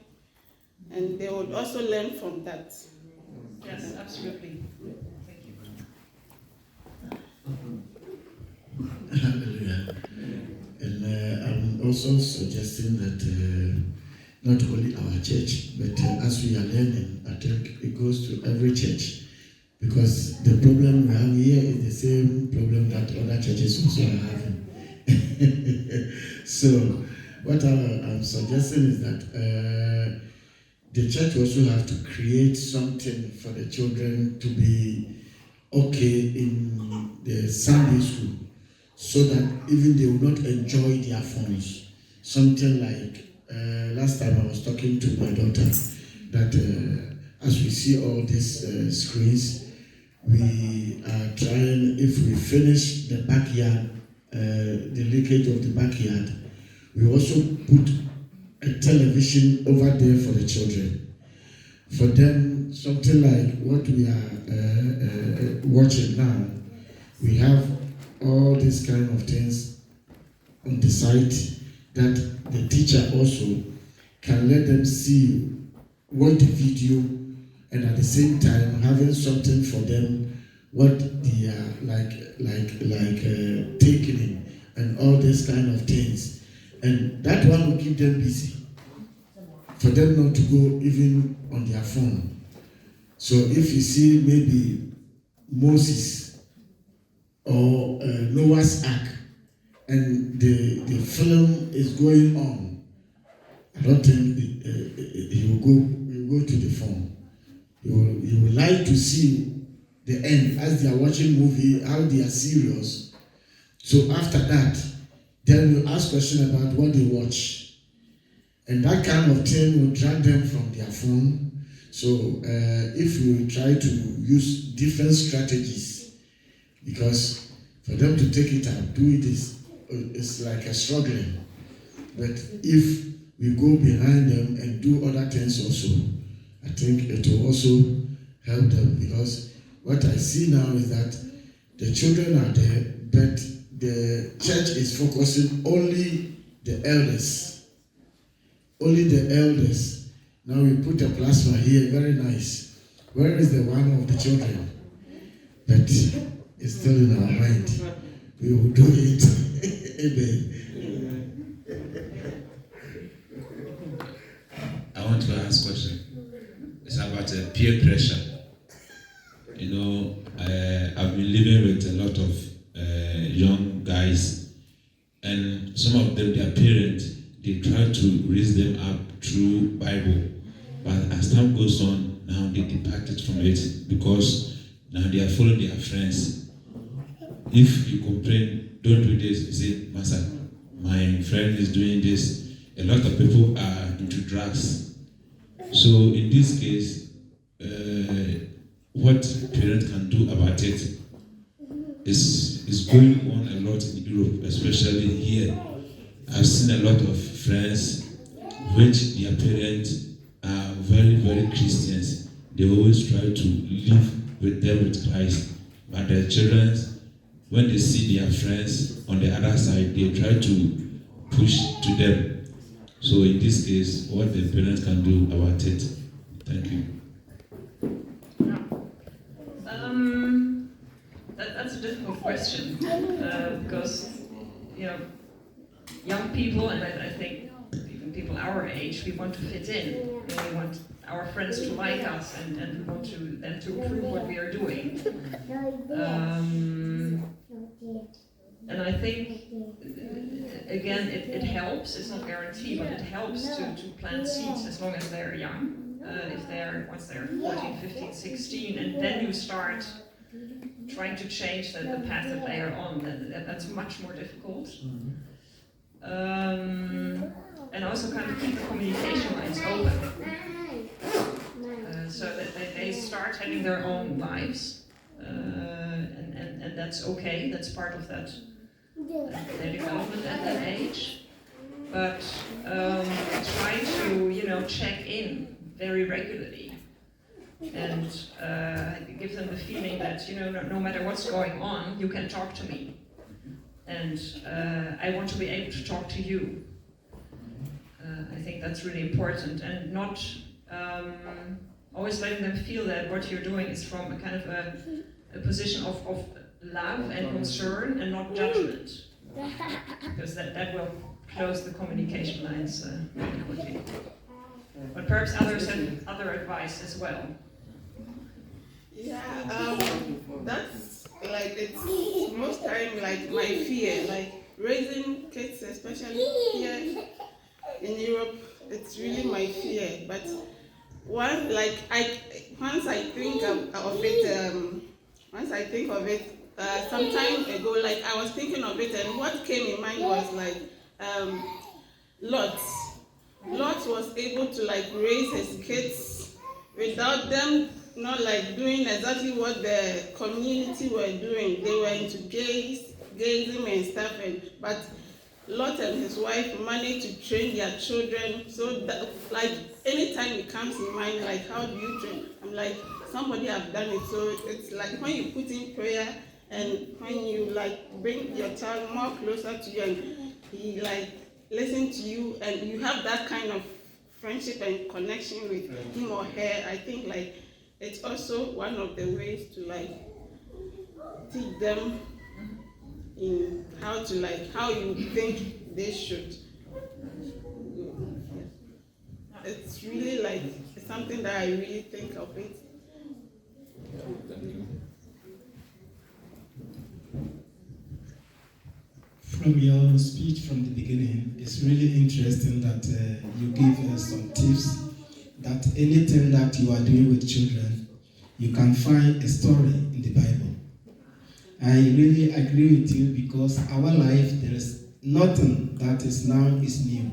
and they would also learn from that. Yes, absolutely. Thank you. Hallelujah. And I'm also suggesting that not only our church, but as we are learning, I think it goes to every church. Because the problem we have here is the same problem that other churches also are having. So, what I'm suggesting is that the church also have to create something for the children to be okay in the Sunday school, so that even they will not enjoy their phones. Something like, last time I was talking to my daughter, that as we see all these screens, we are trying, if we finish the backyard, the leakage of the backyard, we also put a television over there for the children. For them, something like what we are watching now, we have all these kind of things on the site that the teacher also can let them see, watch the video, and at the same time having something for them, what they are taking in, and all these kind of things. And that one will keep them busy, for them not to go even on their phone. So if you see maybe Moses or Noah's Ark, and the film is going on, I don't think he will go to the phone. You will like to see the end as they are watching movie, how they are serious. So after that, then you ask question about what they watch, and that kind of thing will drag them from their phone. So if we try to use different strategies, because for them to take it and do it is like a struggling. But if we go behind them and do other things also, I think it will also help them, because what I see now is that the children are there, but the church is focusing only the elders. Only the elders. Now we put a plasma here, very nice. Where is the one of the children? But it's still in our mind. We will do it. Amen. I want to ask a question. It's about peer pressure. I've been living with a lot of young guys, and some of them, their parents, they try to raise them up through Bible, but as time goes on, now they departed from it because now they are following their friends. If you complain, don't do this, you say, Master, my friend is doing this. A lot of people are into drugs. So in this case, what parents can do about it? is going on a lot in Europe, especially here. I've seen a lot of friends which their parents are very, very Christians. They always try to live with them with Christ. But their children, when they see their friends on the other side, they try to push to them. So in this case, what the parents can do about it? Thank you. That's a difficult question because young people, and I think even people our age, we want to fit in. We want our friends to like us, and we want them to approve what we are doing. And I think, again, it helps. It's not guaranteed, but it helps to plant seeds as long as they're young. Once they're 14, 15, 16, and then you start trying to change the path that they are on, that's much more difficult. And also kind of keep the communication lines open, so that they start having their own lives, and that's okay. That's part of their development at that age. But try to check in very regularly. And give them the feeling that no matter what's going on, you can talk to me, and I want to be able to talk to you. I think that's really important, and not always letting them feel that what you're doing is from a kind of a position of love and concern and not judgment, because that will close the communication lines really quickly. But perhaps others have other advice as well. Yeah, that's like, it's most time like my fear, like raising kids, especially here in Europe, it's really my fear. But once I think of it, some time ago, like I was thinking of it, and what came in mind was like Lot. Lot was able to like raise his kids without them not like doing exactly what the community were doing. They were into gazing and stuff, but Lot and his wife managed to train their children. So that, like, anytime it comes in mind, like, how do you train? I'm like, somebody have done it. So it's like when you put in prayer and when you like bring your child more closer to you and he like listen to you and you have that kind of friendship and connection with him or her, I think like it's also one of the ways to like teach them in how you think they should. It's really like it's something that I really think of it. From your speech from the beginning, it's really interesting that you give us some tips that anything that you are doing with children, you can find a story in the Bible. I really agree with you because our life, there is nothing that is now is new.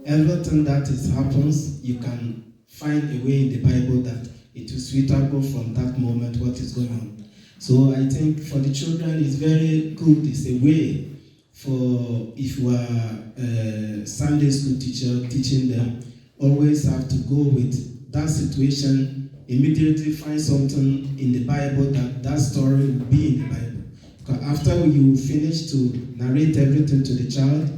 Everything that happens, you can find a way in the Bible that it is suitable from that moment, what is going on. So I think for the children, it's very good. It's a way for, if you are a Sunday school teacher teaching them, always have to go with that situation, immediately find something in the Bible that story will be in the Bible. Because after you finish to narrate everything to the child,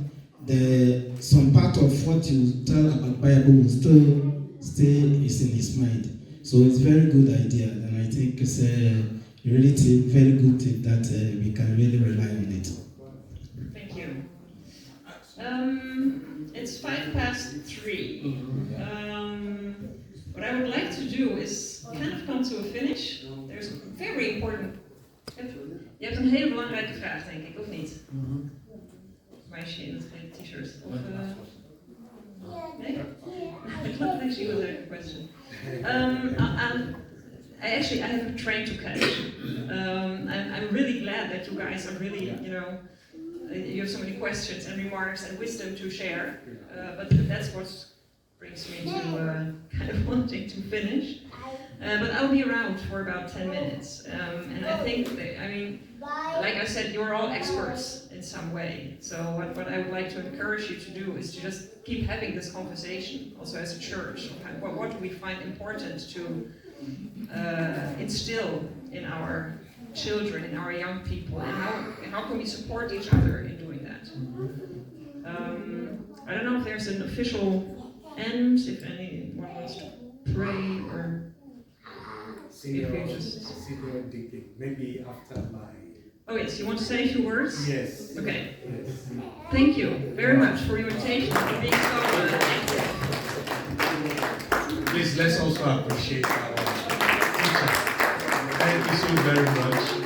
some part of what you tell about Bible will still stay is in his mind. So it's a very good idea, and I think it's a really very good tip that we can really rely on it. Thank you. It's 3:05. What I would like to do is kind of come to a finish. There's a very important... Je hebt een hele belangrijke vraag, denk ik, of niet? Meisje in het gele t-shirt. Of, nee? It's not actually a good question. I have a train to catch. I'm really glad that you guys are really, you have so many questions and remarks and wisdom to share. But that's what's brings me to kind of wanting to finish. But I'll be around for about 10 minutes. And I think, like I said, you're all experts in some way. So what I would like to encourage you to do is to just keep having this conversation, also as a church. What do we find important to instill in our children, in our young people, and how can we support each other in doing that? I don't know if there's an official end, if anyone wants to pray or Senior deacon, maybe after my... Oh yes, you want to say a few words? Yes. Okay. Yes. Thank you very much for your invitation and for being so active. Please, let's also appreciate our teacher. Thank you so very much.